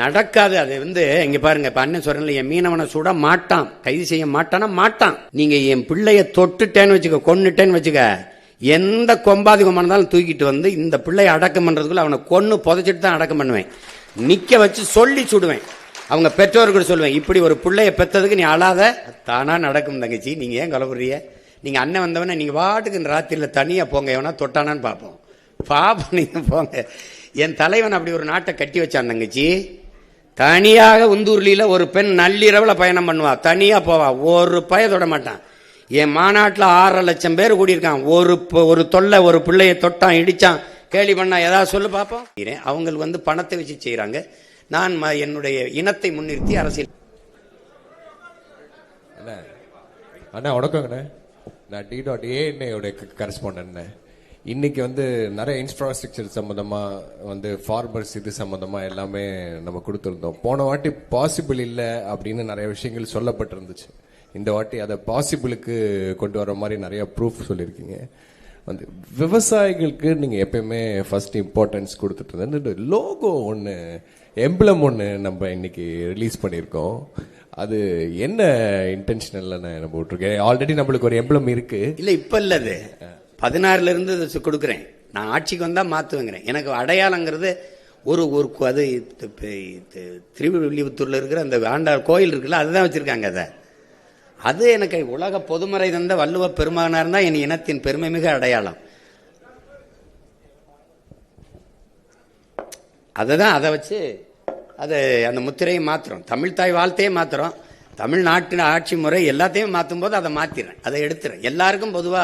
நடக்காது. அது இங்க பாருங்க, இப்ப அண்ணன் சொல்றேன், என் மீனவனை சுட மாட்டான், கைது செய்ய மாட்டானா மாட்டான். நீங்க என் பிள்ளைய தொட்டுட்டேன்னு வச்சுக்க, கொன்னுட்டேன்னு வச்சுக்க, எந்த கொம்பாதிகம் இருந்தாலும் தூக்கிட்டு வந்து இந்த பிள்ளைய அடக்கம் பண்றதுக்குள்ள அவனை கொன்னு புதைச்சிட்டு தான் அடக்கம் பண்ணுவேன். நிக்க வச்சு சொல்லி சுடுவேன். அவங்க பெற்றோர்கள் சொல்லுவேன், இப்படி ஒரு பிள்ளைய பெற்றதுக்கு நீ அழாத, தானா நடக்கும் தங்கச்சி, நீங்க ஏன் கலப்புறிய? நீங்க அண்ணன் வந்தவன நீங்க வாட்டுக்கு இந்த ராத்திரியில தனியா போங்க, எவனா தொட்டானான்னு பார்ப்போம். பாப்போம், நீங்க போங்க. என் தலைவன் அப்படி ஒரு நாட்டை கட்டி வச்சான் தங்கச்சி. தனியாக உந்தூர்லியில ஒரு பெண் நள்ளிரவுல பயணம் பண்ணுவா, தனியா போவா, ஒரு பய தொட மாட்டான். என் மாநாட்டில் 6.5 லட்சம் பேர் கூடியிருக்கான். ஒரு தொல்லை, ஒரு பிள்ளைய தொட்டான், இடிச்சான், கேள்வி பண்ணா, ஏதாவது சொல்லு பார்ப்போம். அவங்க பணத்தை வச்சு செய்யறாங்க. நான் என்னுடைய இனத்தை முன்னிறுத்தி அரசியல். அண்ணா வணக்கங்கண்ணே, நான் D.A கரஸ்பாண்டன்ட். இன்னைக்கு நிறைய இன்ஃப்ராஸ்ட்ரக்சர் சம்பந்தமா ஃபார்மர்ஸ் இது சம்பந்தமா எல்லாமே நம்ம கொடுத்துருந்தோம். போன வாட்டி பாசிபிள் இல்லை அப்படின்னு நிறைய விஷயங்கள் சொல்லப்பட்டிருந்துச்சு. இந்த வாட்டி அதை பாசிபிளுக்கு கொண்டு வர மாதிரி நிறைய ப்ரூஃப் சொல்லியிருக்கீங்க. விவசாயிகளுக்கு நீங்க எப்பயுமே ஃபர்ஸ்ட் இம்பார்ட்டன்ஸ் கொடுத்துட்டு இருந்த லோகோ ஒன்று, எம்ப்ளம் ஒன்று நம்ம இன்னைக்கு ரிலீஸ் பண்ணியிருக்கோம். அது என்ன இன்டென்ஷனல்ல நம்ம விட்டுருக்கேன்? ஆல்ரெடி நம்மளுக்கு ஒரு எம்ப்ளம் இருக்கு. இல்ல இப்ப இல்ல, அது 16ல இருந்து கொடுக்குறேன். நான் ஆட்சிக்கு வந்தா மாத்துவேங்கிறேன். எனக்கு அடையாளங்கிறது ஒரு அது திருவில்லிபுத்தூர்ல இருக்கிற அந்த ஆண்டாள் கோயில் இருக்குல்ல, அதுதான் வச்சிருக்காங்க. அது எனக்கு உலக பொதுமறை தந்த வள்ளுவ பெருமகனார் தான் என் இனத்தின் பெருமை மிக அடையாளம். அதை வச்சு அந்த முத்திரையை மாத்திரம், தமிழ் தாய் வாழ்த்தையே மாத்திரம், தமிழ்நாட்டின் ஆட்சி முறை எல்லாத்தையும் மாற்றும் போது அதை மாத்திரேன், அதை எடுத்துறேன். எல்லாருக்கும் பொதுவா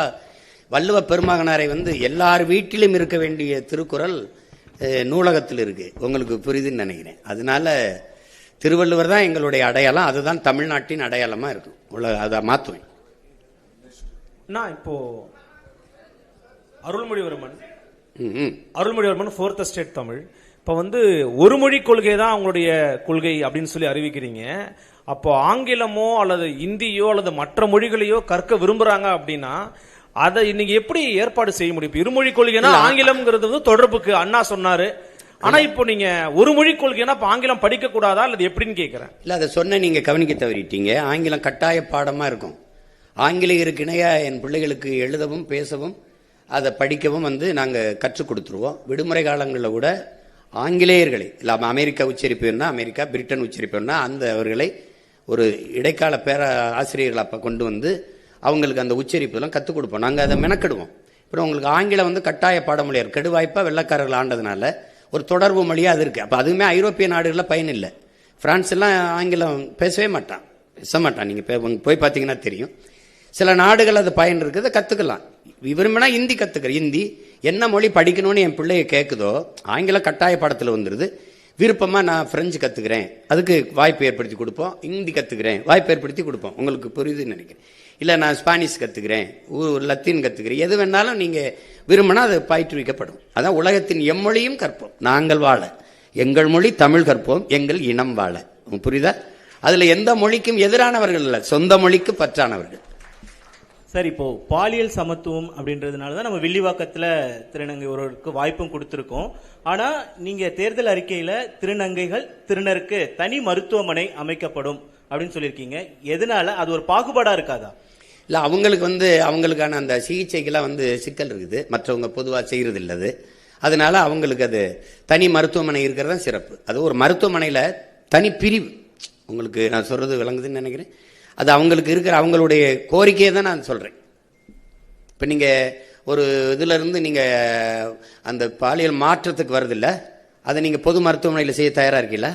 வள்ளுவ பெருமகனாரை எல்லார் வீட்டிலும் இருக்க வேண்டிய திருக்குறள் நூலகத்தில் இருக்கு. உங்களுக்கு புரியுதுன்னு நினைக்கிறேன். அதனால திருவள்ளுவர் தான் எங்களுடைய அடையாளம், அதுதான் தமிழ்நாட்டின் அடையாளமா இருக்கும். அதை மாத்துவேன். இப்போ அருள்மொழிவர்மன் 4th எஸ்டேட் தமிழ் இப்ப ஒரு மொழி கொள்கை தான் அவங்களுடைய கொள்கை அப்படின்னு சொல்லி அறிவிக்கிறீங்க. அப்போ ஆங்கிலமோ அல்லது இந்தியோ அல்லது மற்ற மொழிகளையோ கற்க விரும்புறாங்க அப்படின்னா அதை இன்னைக்கு எப்படி ஏற்பாடு செய்ய முடியும்? இருமொழி கொள்கைனா ஆங்கிலம்ங்கிறது தொடர்புக்கு அண்ணா சொன்னாரு. ஆனா இப்போ நீங்க ஒரு மொழி கொள்கைனா ஆங்கிலம் படிக்க கூடாதா அல்லது எப்படின்னு கேட்கிறேன். இல்ல, அதை சொன்ன நீங்க கவனிக்க தவறிட்டீங்க. ஆங்கிலம் கட்டாய பாடமா இருக்கும். ஆங்கிலேயருக்கு இணையா என் பிள்ளைகளுக்கு எழுதவும் பேசவும் அதை படிக்கவும் நாங்க கற்றுக் கொடுத்துருவோம். விடுமுறை காலங்களில் கூட ஆங்கிலேயர்களை இல்லாம அமெரிக்கா உச்சரிப்பு வேணா அமெரிக்கா, பிரிட்டன் உச்சரிப்பு வேணா அவர்களை ஒரு இடைக்கால ஆசிரியர்கள் அப்ப கொண்டு அவங்களுக்கு அந்த உச்சரிப்பு எல்லாம் கற்றுக் கொடுப்போம். நாங்க அதை மெனக்கெடுவோம். அப்புறம் உங்களுக்கு ஆங்கிலம் கட்டாய பாடமொழியார் கெடுவாய்ப்பா வெள்ளக்காரர்கள் ஆண்டதுனால ஒரு தொடர்பு மொழியா அது இருக்கு. அப்ப அதுவுமே ஐரோப்பிய நாடுகளில் பயன் இல்லை. பிரான்ஸ் எல்லாம் ஆங்கிலம் பேசவே மாட்டான், பேச மாட்டான். நீங்க போய் பார்த்தீங்கன்னா தெரியும். சில நாடுகள் அது பயன் இருக்குது, கத்துக்கலாம். விரும்பினா ஹிந்தி கத்துக்கிறேன். ஹிந்தி என்ன மொழி படிக்கணும்னு என் பிள்ளைய கேட்குதோ ஆங்கிலம் கட்டாய பாடத்தில் வந்துருது. விருப்பமா நான் பிரெஞ்சு கத்துக்கிறேன், அதுக்கு வாய்ப்பு ஏற்படுத்தி கொடுப்போம். ஹிந்தி கத்துக்கிறேன், வாய்ப்பு ஏற்படுத்தி கொடுப்போம். உங்களுக்கு புரியுதுன்னு நினைக்கிறேன். இல்ல நான் ஸ்பானிஷ் கத்துக்கிறேன், லத்தீன் கத்துக்கிறேன், எது வேணாலும் நீங்க விரும்பினா அது பயிற்றுவிக்கப்படும். அதான் உலகத்தின் எம்மொழியும் கற்போம், நாங்கள் வாழ எங்கள் மொழி தமிழ் கற்போம், எங்கள் இனம் வாழ. புரியுதா? அதுல எந்த மொழிக்கும் எதிரானவர்கள் இல்ல, சொந்த மொழிக்கு பற்றானவர்கள். சார், இப்போ பாலியல் சமத்துவம் அப்படின்றதுனாலதான் நம்ம வில்லிவாக்கத்துல திருநங்கை ஒருவருக்கு வாய்ப்பும் கொடுத்திருக்கோம். ஆனா நீங்க தேர்தல் அறிக்கையில திருநங்கைகள் திருநருக்கு தனி மருத்துவமனை அமைக்கப்படும் அப்படின்னு சொல்லியிருக்கீங்க. எதனால? அது ஒரு பாகுபாடா இருக்காதா? இல்ல, அவங்களுக்கு அவங்களுக்கான அந்த சிகிச்சைக்கெல்லாம் சிக்கல் இருக்குது, மற்றவங்க பொதுவா செய்யறது இல்லது. அதனால அவங்களுக்கு அது தனி மருத்துவமனை இருக்கிறதா சிறப்பு. அது ஒரு மருத்துவமனையில தனி பிரிவு. உங்களுக்கு நான் சொல்றது விளங்குதுன்னு நினைக்கிறேன். அது அவங்களுக்கு இருக்கிற அவங்களுடைய கோரிக்கையை தான் நான் சொல்றேன். இப்ப நீங்க ஒரு இதுல இருந்து நீங்க அந்த பாலியல் மாற்றத்துக்கு வருதில்ல, அதை நீங்க பொது மருத்துவமனையில் செய்ய தயாரா இருக்கீங்களா?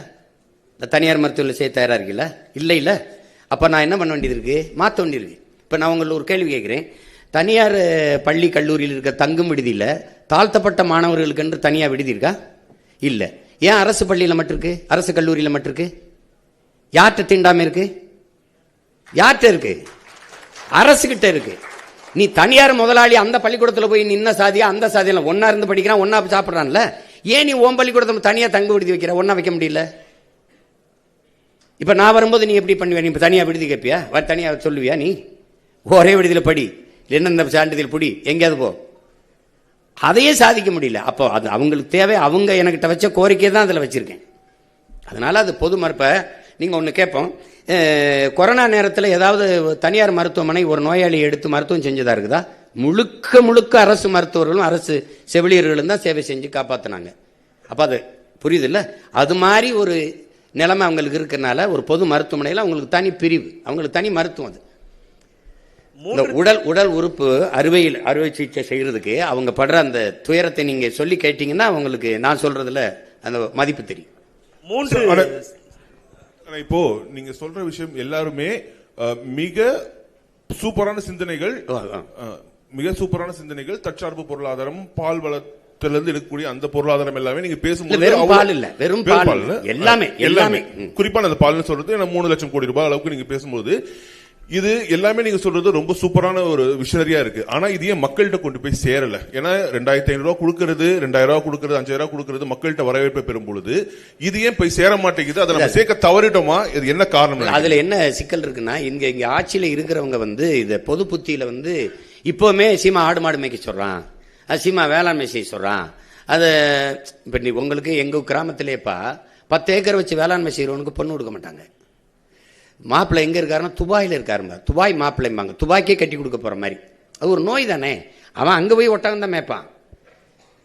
தனியார் மருத்துவமனையில் செய்ய தயாரா இருக்கீங்களா? இல்லை இல்ல. அப்ப நான் என்ன பண்ண வேண்டியது இருக்கு? மாற்ற வேண்டியிருக்கு. இப்ப நான் உங்களுக்கு ஒரு கேள்வி கேட்கிறேன். தனியார் பள்ளி கல்லூரியில் இருக்க தங்கும் விடுதியில தாழ்த்தப்பட்ட மாணவர்களுக்கு என்று தனியா விடுதி இருக்கா? இல்ல. ஏன் அரசு பள்ளியில மட்டும் இருக்கு, அரசு கல்லூரியில மட்டும் இருக்கு? யார்கிட்ட தீண்டாம இருக்கு? யார்கிட்ட இருக்கு? அரசு கிட்ட இருக்கு. நீ தனியார் முதலாளி அந்த பள்ளிக்கூடத்தில் போய் நின்ன சாதியா அந்த சாதியில ஒன்னா இருந்து படிக்கிறான், ஒன்னா சாப்பிடறான்ல, ஏன் நீ ஓம் பள்ளிக்கூடத்தில் தனியா தங்க விடுதி வைக்கிற? ஒன்னா வைக்க முடியல. இப்ப நான் வரும்போது நீ எப்படி பண்ணுவியா? நீ தனியா விடுதி கேட்பியா? தனியா சொல்லுவியா? நீ ஒரே விடுதியில படி, என்ன சான்றிதழ் புடி, எங்கேயாவது போ. அதையே சாதிக்க முடியல. அப்போ அது அவங்களுக்கு தேவை. அவங்க என்கிட்ட வச்ச கோரிக்கையை தான் அதுல வச்சிருக்கேன். அதனால அது பொது மறுப்பை நீங்க ஒன்று கேட்போம். கொரோனா நேரத்தில் ஏதாவது தனியார் மருத்துவமனை ஒரு நோயாளியை எடுத்து மருத்துவம் செஞ்சதா இருக்குதா? முழுக்க முழுக்க அரசு மருத்துவர்களும் அரசு செவிலியர்களும் தான் சேவை செஞ்சு காப்பாற்றினாங்க. அப்போ அது புரியுது இல்லை? அது மாதிரி ஒரு நிலைமை அவங்களுக்கு இருக்கிறனால ஒரு பொது மருத்துவமனையில் அவங்களுக்கு தனி பிரிவு, அவங்களுக்கு தனி மருத்துவம். அது உடல் உறுப்பு அறுவை சிகிச்சை செய்யறதுக்கு அவங்க படுற அந்த துயரத்தை நீங்க சொல்லி கேட்டீங்கன்னா அவங்களுக்கு நான் சொல்றதுல அந்த மதிப்பு தெரியும். இப்போ நீங்க சொல்ற விஷயம் எல்லாருமே மிக சூப்பரான சிந்தனைகள், தற்சார்பு பொருளாதாரம், பால் வளத்திலிருந்து எடுக்கக்கூடிய அந்த பொருளாதாரம் எல்லாமே நீங்க பேசும்போது வெறும் பால் இல்ல, வெறும் பால் எல்லாமே குறிப்பா அந்த பால்னு சொல்றது 3 லட்சம் கோடி ரூபாய் அளவுக்கு நீங்க பேசும்போது இது எல்லாமே நீங்க சொல்றது ரொம்ப சூப்பரான ஒரு விஷனரியா இருக்கு. ஆனா இது ஏன் மக்கள்கிட்ட கொண்டு போய் சேரல? ஏன்னா 2500 ரூபாய் கொடுக்கறது, 2000 ரூபாய் கொடுக்கறது, 5000 ரூபாய் கொடுக்கறது மக்கள்கிட்ட வரவேற்பை பெறும் பொழுது இது ஏன் போய் சேர மாட்டேங்குது? அதை நம்ம சேர்க்க தவறிட்டோமா? இது என்ன காரணம்? அதுல என்ன சிக்கல் இருக்குன்னா, இங்க ஆட்சியில இருக்கிறவங்க இத பொது புத்தியில இப்பவுமே சீமா ஆடு மாடு மேய்க்க சொல்றான், சீமா வேளாண்மை செய்ய சொல்றான். அது இப்ப உங்களுக்கு எங்க கிராமத்திலேப்பா 10 ஏக்கர் வச்சு வேளாண்மை செய்யறவனுக்கு பொண்ணு கொடுக்க மாட்டாங்க. மாப்பிள்ளை எங்க இருக்காருன்னா துபாயில இருக்காருங்க. துபாய் மாப்பிள்ளைம்பாங்க, துபாய்க்கே கட்டி கொடுக்க போற மாதிரி. அது ஒரு நோய் தானே. அவன் அங்க போய் ஒட்டகம் தான் மேய்ப்பான்.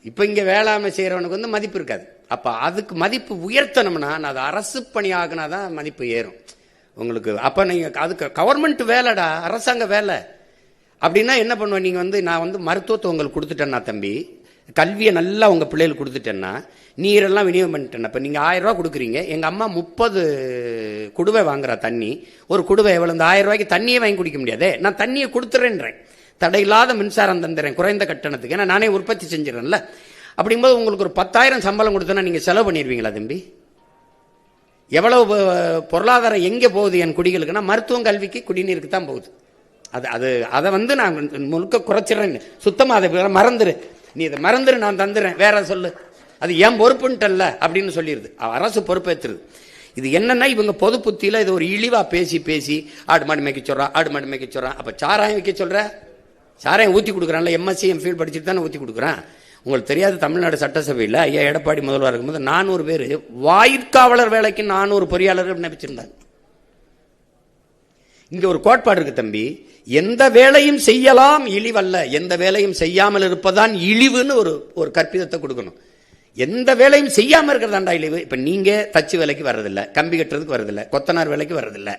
இப்ப இங்க வேளாண்மை செய்யறவனுக்கு மதிப்பு இருக்காது. அப்ப அதுக்கு மதிப்பு உயர்த்தணும்னா அது அரசு பணி ஆகுனாதான் மதிப்பு ஏறும் உங்களுக்கு. அப்ப நீங்க அதுக்கு கவர்மெண்ட் வேலைடா, அரசாங்க வேலை அப்படின்னா என்ன பண்ணுவேன்? நீங்க நான் மருத்துவத்தை உங்களுக்கு கொடுத்துட்டேன்னா தம்பி, கல்வியை நல்லா உங்க பிள்ளைகளுக்கு கொடுத்துட்டேன்னா, நீரெல்லாம் விநியோகம் பண்ணிட்டேன்னா, இப்போ நீங்கள் 1000 ரூபா கொடுக்குறீங்க, எங்கள் அம்மா 30 குடுவை வாங்குறா தண்ணி. ஒரு குடுவை எவ்வளோ? இந்த 1000 ரூபாய்க்கு தண்ணியே வாங்கி குடிக்க முடியாதே. நான் தண்ணியை கொடுத்துறேன்றேன், தடையில்லாத மின்சாரம் தந்துடுறேன் குறைந்த கட்டணத்துக்கு, ஏன்னா நானே உற்பத்தி செஞ்சிடறேன்ல. அப்படிங்கும்போது உங்களுக்கு ஒரு 10,000 சம்பளம் கொடுத்தோன்னா நீங்கள் செலவு பண்ணிடுவீங்களா தம்பி? எவ்வளவு பொருளாதாரம் எங்கே போகுது என் குடிகளுக்குன்னா மருத்துவம், கல்விக்கு, குடிநீருக்கு தான் போகுது. அதை நான் முழுக்க குறைச்சிடறேன். சுத்தமாக அதை மறந்துரு, நீ இதை மறந்துரு, நான் தந்துடுறேன், வேற சொல்லு, அது ஏன் பொறுப்புன்ட்டல்ல அப்படின்னு சொல்லிடுது. அரசு பொறுப்பேற்றுது. இது என்னன்னா இவங்க பொது புத்தியில இது ஒரு இழிவா பேசி பேசி ஆடு மாடு மேய்க்க சொல்றான், ஆடு மாடு மேய்க்க சொல்றான். அப்ப சாராயம் வைக்க சொல்ற, சாராயம் ஊத்தி கொடுக்குறான்ல, எம்எஸ்சி எம்ஃபில் படிச்சுட்டு தானே ஊத்தி கொடுக்குறான். உங்களுக்கு தெரியாது, தமிழ்நாடு சட்டசபையில் ஐயா எடப்பாடி முதல்வர் இருக்கும்போது 400 பேர் வாயிற்காவலர் வேலைக்கு 400 பொறியாளர்கள் நினைச்சிருந்தாங்க. இங்க ஒரு கோட்பாடு இருக்கு தம்பி, எந்த வேலையும் செய்யலாம் இழிவல்ல, எந்த வேலையும் செய்யாமல் இருப்பதான் இழிவுன்னு ஒரு கற்பிதத்தை கொடுக்கணும். எந்த வேலையும் செய்யாம இருக்கிறதாண்டா இழிவு. இப்ப நீங்க தச்சு வேலைக்கு வர்றதில்ல, கம்பி கட்டுறதுக்கு வர்றதில்ல, கொத்தனார் வேலைக்கு வர்றதில்ல,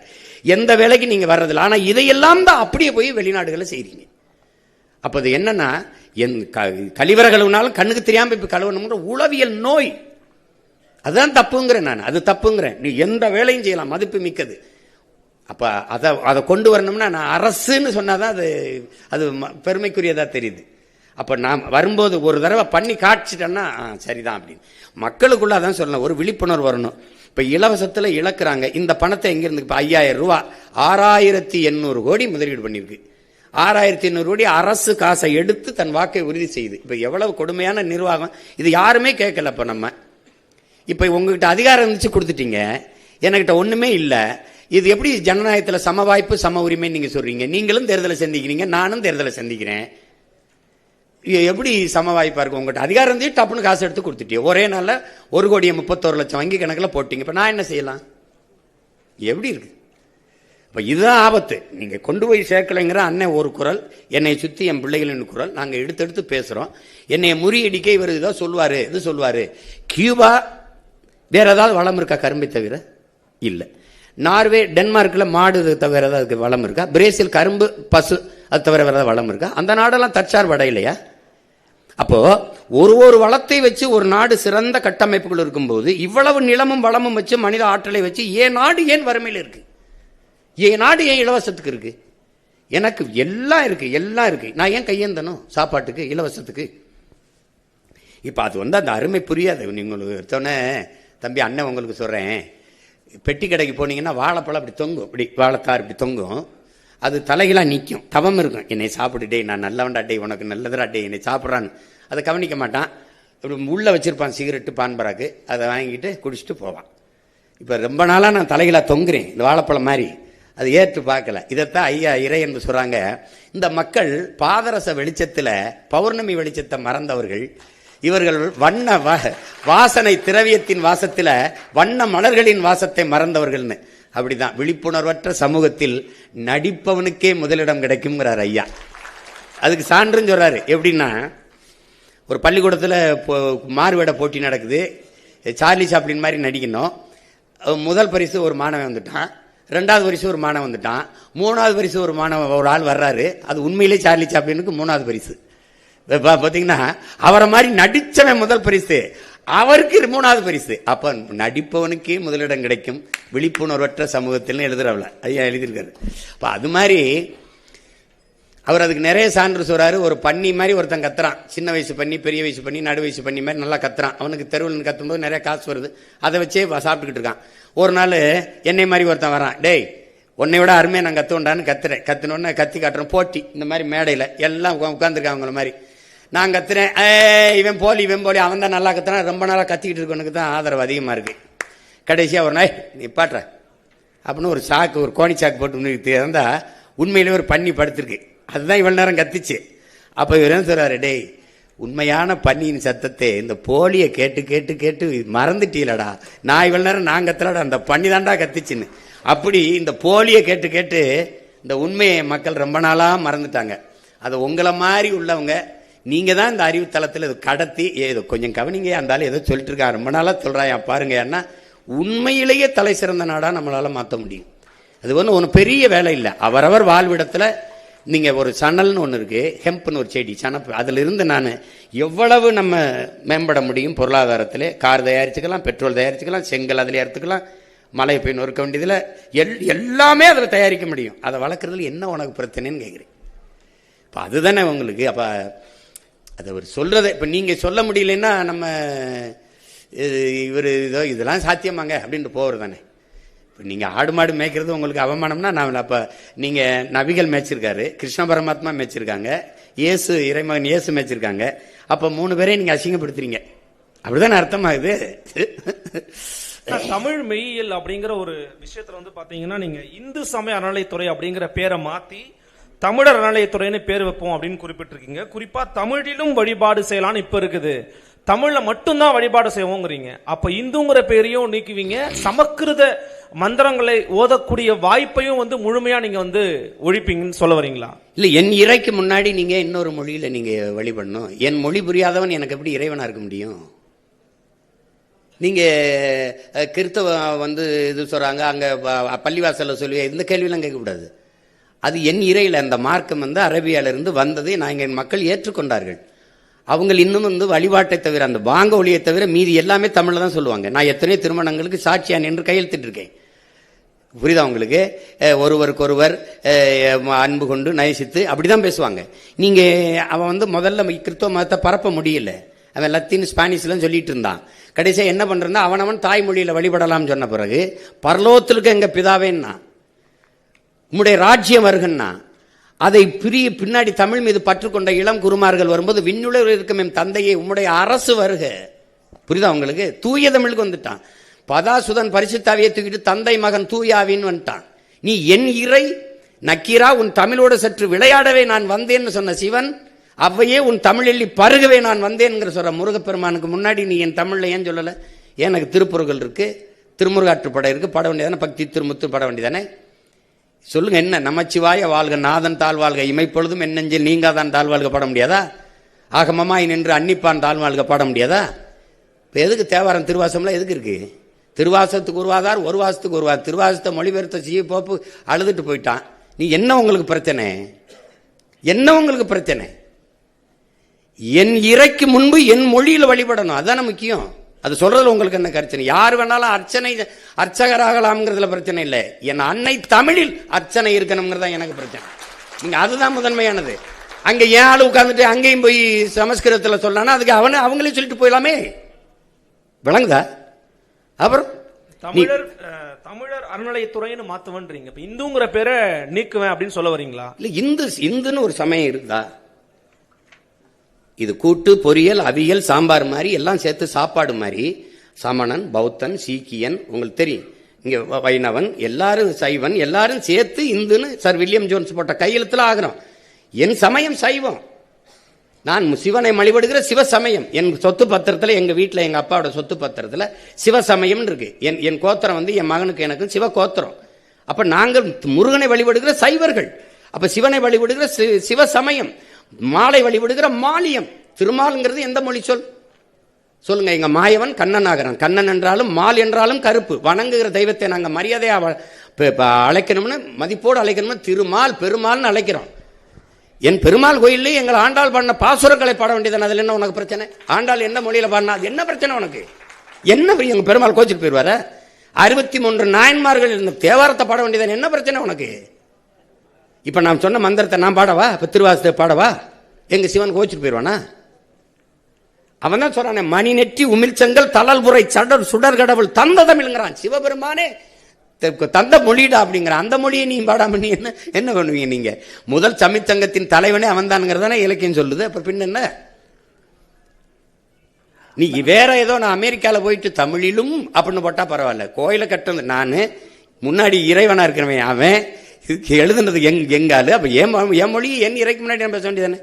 எந்த வேலைக்கு நீங்க வர்றதில்ல. ஆனா இதையெல்லாம் தான் அப்படியே போய் வெளிநாடுகளை செய்றீங்க. அப்ப அது என்னன்னா, கழிவறை கழுவுனாலும் கண்ணுக்கு தெரியாம இப்ப கழுவணும்ன்ற உளவியல் நோய். அதுதான் தப்புங்கிறேன் நான், அது தப்புங்கிறேன். நீ எந்த வேலையும் செய்யலாம், மதிப்பு மிக்கது. அப்ப அதை கொண்டு வரணும்னா நான் அரசுன்னு சொன்னாதான் அது பெருமைக்குரியதா தெரியுது. அப்ப நான் வரும்போது ஒரு தடவை பண்ணி காட்சிட்டேன்னா சரிதான் அப்படின்னு மக்களுக்குள்ள அதான் சொல்லணும், ஒரு விழிப்புணர்வு வரணும். இப்ப இலவசத்துல இழக்கிறாங்க. இந்த பணத்தை எங்க இருந்து? இப்ப 5000 ரூபாய் 6800 கோடி முதலீடு பண்ணிருக்கு. 6800 கோடி அரசு காசை எடுத்து தன் வாக்கை உறுதி செய்யுது. இப்ப எவ்வளவு கொடுமையான நிர்வாகம் இது, யாருமே கேட்கல. இப்ப நம்ம இப்ப உங்ககிட்ட அதிகாரம் இருந்துச்சு கொடுத்துட்டீங்க, என்கிட்ட ஒண்ணுமே இல்லை. இது எப்படி ஜனநாயகத்தில் சம வாய்ப்பு சம உரிமை நீங்க சொல்றீங்க? நீங்களும் தேர்தலை சந்திக்கிறீங்க, நானும் தேர்தலை சந்திக்கிறேன். எப்படி சம வாய்ப்பா இருக்கும்? உங்கள்கிட்ட அதிகாரம் இருந்து டப்புன்னு காசு எடுத்து கொடுத்துட்டீங்க. ஒரே நாள்ல 1,31,00,000 வங்கி கணக்கில் போட்டீங்க. இப்ப நான் என்ன செய்யலாம்? எப்படி இருக்கு? இப்ப இதுதான் ஆபத்து. நீங்க கொண்டு போய் சேர்க்கலைங்கிற அண்ணன் ஒரு குரல், என்னை சுத்தி என் பிள்ளைகளின் குரல், நாங்க எடுத்து பேசுறோம். என்னை முறியடிக்க இவர் இதோ சொல்லுவாரு, இது சொல்லுவாரு. கியூபா வேற ஏதாவது வளம் இருக்கா கரும்பை தவிர? இல்ல. நார்வே, டென்மார்க்கில் மாடு தவிர ஏதாவது வளம் இருக்கா? பிரேசில் கரும்பு, பசு, அது தவிர வேற ஏதாவது வளம் இருக்கா? அந்த நாடெல்லாம் தற்சார்பு அடையலையா? அப்போ ஒரு வளத்தை வச்சு ஒரு நாடு சிறந்த கட்டமைப்புகள் இருக்கும்போது இவ்வளவு நிலமும் வளமும் வச்சு மனித ஆற்றலை வச்சு ஏன் நாடு ஏன் வறுமையில் இருக்கு? ஏன் நாடு ஏன் இலவசத்துக்கு இருக்கு? எனக்கு எல்லாம் இருக்கு. நான் ஏன் கையேந்தனும் சாப்பாட்டுக்கு, இலவசத்துக்கு? இப்ப அது அந்த அருமை புரியாது. நீங்களுக்கு எடுத்தோன்னே தம்பி அண்ணன் உங்களுக்கு சொல்றேன், பெட்டி கடைக்கு போனீங்கன்னா வாழைப்பழம் அப்படி தொங்கும், இப்படி வாழைத்தார் இப்படி தொங்கும், அது தலைகளாக நிற்கும், தவம் இருக்கும். என்னை சாப்பிட்டுட்டே, நான் நல்லவன்டா டே, உனக்கு நல்லதா டே, என்னை சாப்பிட்றான்னு அதை கவனிக்க மாட்டான். இப்படி உள்ள வச்சிருப்பான் சிகரெட்டு, பான்பராக்கு, அதை வாங்கிட்டு குடிச்சிட்டு போவான். இப்போ ரொம்ப நாளாக நான் தலைகளாக தொங்குறேன் இந்த வாழைப்பழம் மாதிரி, அது ஏற்று பார்க்கல. இதைத்தான் ஐயா இறை என்று சொல்றாங்க. இந்த மக்கள் பாதரச வெளிச்சத்தில் பௌர்ணமி வெளிச்சத்தை மறந்தவர்கள், இவர்கள் வண்ண வாசனை திரவியத்தின் வாசத்துல வண்ண மலர்களின் வாசத்தை மறந்தவர்கள்னு. அப்படிதான் விழிப்புணர்வற்ற சமூகத்தில் நடிப்பவனுக்கே முதலிடம் கிடைக்கும்ங்கிறார் ஐயா. அதுக்கு சான்றுன்னு சொல்றாரு. எப்படின்னா, ஒரு பள்ளிக்கூடத்தில் மாறுவேட போட்டி நடக்குது. சார்லி சாப்ளின் மாதிரி நடிக்கணும். முதல் பரிசு ஒரு மாணவன் வந்துட்டான், ரெண்டாவது பரிசு ஒரு மாணவன் வந்துட்டான், மூணாவது பரிசு ஒரு ஆள் வர்றாரு. அது உண்மையிலே சார்லி சாப்ளினுக்கு மூணாவது பரிசு. பாத்தீங்கன்னா அவரை மாதிரி நடிச்சவன் முதல் பரிசு, அவருக்கு மூணாவது பரிசு. அப்ப நடிப்பவனுக்கே முதலிடம் கிடைக்கும் விழிப்புணர்வற்ற சமூகத்தில் எழுதுறவள ஐயா எழுதியிருக்காரு. அது மாதிரி அவர் அதுக்கு நிறைய சான்று சொல்றாரு. ஒரு பண்ணி மாதிரி ஒருத்தன் கத்துறான், சின்ன வயசு பண்ணி, பெரிய வயசு பண்ணி, நடு வயசு பண்ணி மாதிரி நல்லா கத்துறான். அவனுக்கு தெருவில் கத்தும்போது நிறைய காசு வருது, அதை வச்சே சாப்பிட்டுக்கிட்டு இருக்கான். ஒரு நாள் என்னை மாதிரி ஒருத்தன் வரான், டேய் உன்னை விட அருமையை நான் கத்துவேன்டான்னு கத்துனோன்னு கத்தி காட்டுறோம். போட்டி இந்த மாதிரி மேடையில் எல்லாம் உட்காந்துருக்கான் அவங்கள மாதிரி. நான் கத்துறேன், இவன் போலி அவன் தான் நல்லா கத்துறான், ரொம்ப நாளாக கத்திக்கிட்டு இருக்கவனுக்கு தான் ஆதரவு அதிகமாக இருக்கு. கடைசியாக ஒரு நாய் நீ பாட்டுற அப்படின்னு ஒரு சாக்கு, ஒரு கோணி சாக்கு போட்டு இருந்தா உண்மையிலே ஒரு பண்ணி படுத்திருக்கு. அதுதான் இவ்வளவு நேரம் கத்திச்சு. அப்ப இவர் என்ன சொல்றாரு, டேய் உண்மையான பன்னியின் சத்தத்தை இந்த போலியை கேட்டு கேட்டு கேட்டு மறந்துட்டீலடா, நான் இவ்வளவு நேரம் நான் கத்தலடா, அந்த பண்ணி தாண்டா கத்திச்சுன்னு. அப்படி இந்த போலியை கேட்டு கேட்டு இந்த உண்மையை மக்கள் ரொம்ப நாளா மறந்துட்டாங்க. அது உங்களை மாதிரி உள்ளவங்க நீங்க தான் இந்த அறிவு தளத்தில் இது கடத்தி ஏதோ கொஞ்சம் கவனிங்க, இருந்தாலும் ஏதோ சொல்லிட்டு இருக்கா, ரொம்ப நாளா சொல்றாயா பாருங்க. ஏன்னா உண்மையிலேயே தலை சிறந்த நாடா நம்மளால மாற்ற முடியும். அது ஒன்றும் பெரிய வேலை இல்லை. அவரவர் வாழ்விடத்துல நீங்க ஒரு சணல்னு ஒன்று இருக்கு, ஹெம்ப்னு ஒரு செடி, சனப்பு, அதுல இருந்து நான் எவ்வளவு நம்ம மேம்பட முடியும் பொருளாதாரத்தில். கார் தயாரிச்சுக்கலாம், பெட்ரோல் தயாரிச்சுக்கலாம், செங்கல் அதில் எடுத்துக்கலாம், மலை போய் நொறுக்க வேண்டியதுல எல்லாமே அதில் தயாரிக்க முடியும். அதை வளர்க்குறதுல என்ன உனக்கு பிரச்சனைன்னு கேட்குறேன். இப்போ அதுதானே உங்களுக்கு. அப்ப அதை அவர் சொல்றதை இப்ப நீங்க சொல்ல முடியலன்னா நம்ம இவர் இதோ இதெல்லாம் சாத்தியமாங்க அப்படின்ட்டு போகிறது தானே. இப்போ நீங்கள் ஆடு மாடு மேய்க்கிறது உங்களுக்கு அவமானம்னா நான் அப்போ நீங்கள் நபிகள் மேய்ச்சிருக்காரு, கிருஷ்ண பரமாத்மா மேய்ச்சிருக்காங்க, இயேசு இறைமகன் இயேசு மேய்ச்சிருக்காங்க. அப்போ 3 பேரையும் நீங்கள் அசிங்கப்படுத்துறீங்க, அப்படிதான் அர்த்தமாகுது. தமிழ் மெய்யியல் அப்படிங்கிற ஒரு விஷயத்துல வந்து பாத்தீங்கன்னா, நீங்க இந்து சமய அறநிலைத்துறை அப்படிங்கிற பேரை மாத்தி தமிழர் அறநிலையத்துறைன்னு பேர் வைப்போம் அப்படின்னு குறிப்பிட்டிருக்கீங்க. குறிப்பா தமிழிலும் வழிபாடு செய்யலான்னு இப்ப இருக்குது, தமிழ்ல மட்டும்தான் வழிபாடு செய்வோங்கிறீங்க. அப்ப இந்துங்கிற பேரையும் நீக்குவீங்க, சமஸ்கிருத மந்திரங்களை ஓதக்கூடிய வாய்ப்பையும் வந்து முழுமையா நீங்க வந்து ஒழிப்பீங்கன்னு சொல்ல வரீங்களா? இல்ல, என் இறைக்கு முன்னாடி நீங்க இன்னொரு மொழியில நீங்க வழிபடணும். என் மொழி புரியாதவன் எனக்கு எப்படி இறைவனா இருக்க முடியும்? நீங்க கிறிஸ்தவ வந்து இது சொல்றாங்க, அங்க பள்ளிவாசல்ல சொல்லி இந்த கேள்வியெல்லாம் கேட்கக்கூடாது. அது என் இறையில அந்த மார்க்கம் வந்து அரபியால இருந்து வந்ததை நான் என் மக்கள் ஏற்றுக்கொண்டார்கள். அவங்க இன்னும் வந்து வழிபாட்டை தவிர அந்த வாங்க ஒளியை தவிர மீதி எல்லாமே தமிழ்ல தான் சொல்லுவாங்க. நான் எத்தனை திருமணங்களுக்கு சாட்சியா நின்று கையெழுத்திட்டு இருக்கேன். புரியுதா உங்களுக்கு? ஒருவருக்கொருவர் அன்பு கொண்டு நயசித்து அப்படிதான் பேசுவாங்க. நீங்க அவன் வந்து முதல்ல கிறிஸ்தவ மதத்தை பரப்ப முடியல, அவன் லத்தீன் ஸ்பானிஷ்லாம் சொல்லிட்டு இருந்தான். கடைசியா என்ன பண்றா, அவனவன் தாய்மொழியில வழிபடலாம் சொன்ன பிறகு பரலோகத்திற்கு எங்க பிதாவேன்னா உம்முடைய ராஜ்யம் வருகன்னா அதை பின்னாடி தமிழ் மீது பற்றுக்கொண்ட இளம் குருமார்கள் வரும்போது விண்ணுலகில் இருக்கும் என் தந்தையை உம்முடைய அரசு வருக. புரியுதா உங்களுக்கு? தூய தமிழுக்கு வந்துட்டான். பதாசுதன் பரிசுத்தாவியை தூக்கிட்டு தந்தை மகன் தூயாவின்னு வந்துட்டான். நீ என் இறை நக்கீரா உன் தமிழோடு சற்று விளையாடவே நான் வந்தேன்னு சொன்ன சிவன், அவ்வையே உன் தமிழில் பருகவே நான் வந்தேன்ங்கிற சொல்ற முருகப்பெருமானுக்கு முன்னாடி நீ என் தமிழ்ல ஏன் சொல்லல? எனக்கு திருப்புறங்கள் இருக்கு, திருமுருகாற்றுப்படை இருக்கு, பட வேண்டியதானே, பக்தி திருமுத்து பட வேண்டியதானே. சொல்லுங்க, என்ன நமச்சிவாய வாழ்க நாதன் தாழ்வாழ்க இமைப்பொழுதும் என் நெஞ்சில் நீங்காதான் தாழ்வாழ்க பாட முடியாதா? ஆகமமாய் நின்று அன்னிப்பான் தாழ்வாழ்க பாட முடியாதா? இப்போ எதுக்கு தேவாரம் திருவாசம்லாம் எதுக்கு இருக்கு? திருவாசத்துக்கு உருவாதார், ஒரு வாசத்துக்கு உருவாதார். திருவாசத்தை மொழிபெயர்த்த சி போப்பு அழுதுட்டு போயிட்டான். நீ என்ன உங்களுக்கு பிரச்சனை? என்ன உங்களுக்கு பிரச்சனை? என் இறைக்கு முன்பு என் மொழியில் வழிபடணும், அதுதானே முக்கியம். அது சொல்றதுல உங்களுக்கு என்ன பிரச்சனை? யார் வேணாலும் அர்ச்சகராகலாம்ங்கிறதுல பிரச்சனை இல்லை. என் அன்னை தமிழில் அர்ச்சனை இருக்கணுங்கிறதா எனக்கு பிரச்சனை. நீங்க அதுதான் முதன்மையானது. அங்க ஏன் ஆளு உட்கார்ந்துட்டு அங்கேயும் போய் சமஸ்கிருதத்துல சொல்லானா அதுக்கு அவங்களே சொல்லிட்டு போயிடலாமே. விளங்குதா? அப்புறம் தமிழர் அறநிலையத்துறைன்னு மாத்துவன்றீங்க, இப்ப இந்துங்கிற பேரை நீக்குவேன் அப்படின்னு சொல்ல வரீங்களா? இல்ல, இந்துன்னு ஒரு சமயம் இருந்தா இது கூட்டு பொரியல் அவியல் சாம்பார் மாதிரி எல்லாம் சேர்த்து சாப்பாடு மாதிரி சமணன் பௌத்தன் சீக்கியன் உங்களுக்கு தெரியும், இங்க வைணவன் எல்லாரும் சைவன் எல்லாரும் சேர்த்து இந்துன்னு சார் வில்லியம் ஜோன்ஸ் போட்ட கையெழுத்துல ஆகிறோம். என் சமயம் சைவம். நான் சிவனை வழிபடுகிற சிவசமயம். என் சொத்து பத்திரத்தில், எங்க வீட்டில் எங்க அப்பாவோட சொத்து பத்திரத்தில் சிவசமயம் இருக்கு. என் கோத்திரம் வந்து என் மகனுக்கு எனக்கு சிவ கோத்திரம். அப்ப நாங்கள் முருகனை வழிபடுகிற சைவர்கள். அப்ப சிவனை வழிபடுகிற சிவசமயம், மாலை வழிபடுகிற மாலியம். திருமால்ங்கிறது எந்த மொழி சொல் சொல்லுங்க? எங்க மாயவன் கண்ணன் ஆகிறான். கண்ணன் என்றாலும் மால் என்றாலும் கருப்பு. வணங்குகிற தெய்வத்தை நாங்க மரியாதையா அழைக்கணும்னு, மதிப்போடு அழைக்கணும்னு திருமால் பெருமாள்னு அழைக்கிறோம். என் பெருமாள் கோயிலே எங்கள் ஆண்டாள் பாடின பாசுரங்களை பாட வேண்டியது. அதுல என்ன உனக்கு பிரச்சனை? ஆண்டாள் என்ன மொழியில பாடினா அது என்ன பிரச்சனை உனக்கு? என்ன எங்க பெருமாள் கோச்சிட்டு போயிருவார? 63 நாயன்மார்கள் இருந்த தேவாரத்தை பாட வேண்டியது என்ன பிரச்சனை உனக்கு? இப்ப நான் சொன்ன மந்திரத்தை நான் பாடவா? இப்ப திருவாசத்தை பாடவா? எங்க சிவன் கோச்சிட்டு போயிருவானா? அவன் தான் சொல்றானே, மணி நெற்றி உமிழ்ச்செங்கல் தளல்புரை சடர் சுடர் கடவுள் தந்த தமிழ்ங்கிறான். சிவபெருமானே தந்த மொழிடா அப்படிங்கிற அந்த மொழியை நீ பாடாம நீ என்ன பண்ணுவீங்க? நீங்க முதல் தமிழ்ச்சங்கத்தின் தலைவனே அவன் தான்ங்கிறதானே இலக்கியம் சொல்லுது. அப்ப பின்ன என்ன? நீ வேற ஏதோ நான் அமெரிக்கால போயிட்டு தமிழிலும் அப்படின்னு போட்டா பரவாயில்ல. கோயிலை கட்டுறது நானு, முன்னாடி இறைவனா இருக்கிறவன் அவன், இதுக்கு எழுதுனது எங்காலு. அப்ப என் மொழி என் இறைக்கு முன்னாடி நான் பேச வேண்டியதானே?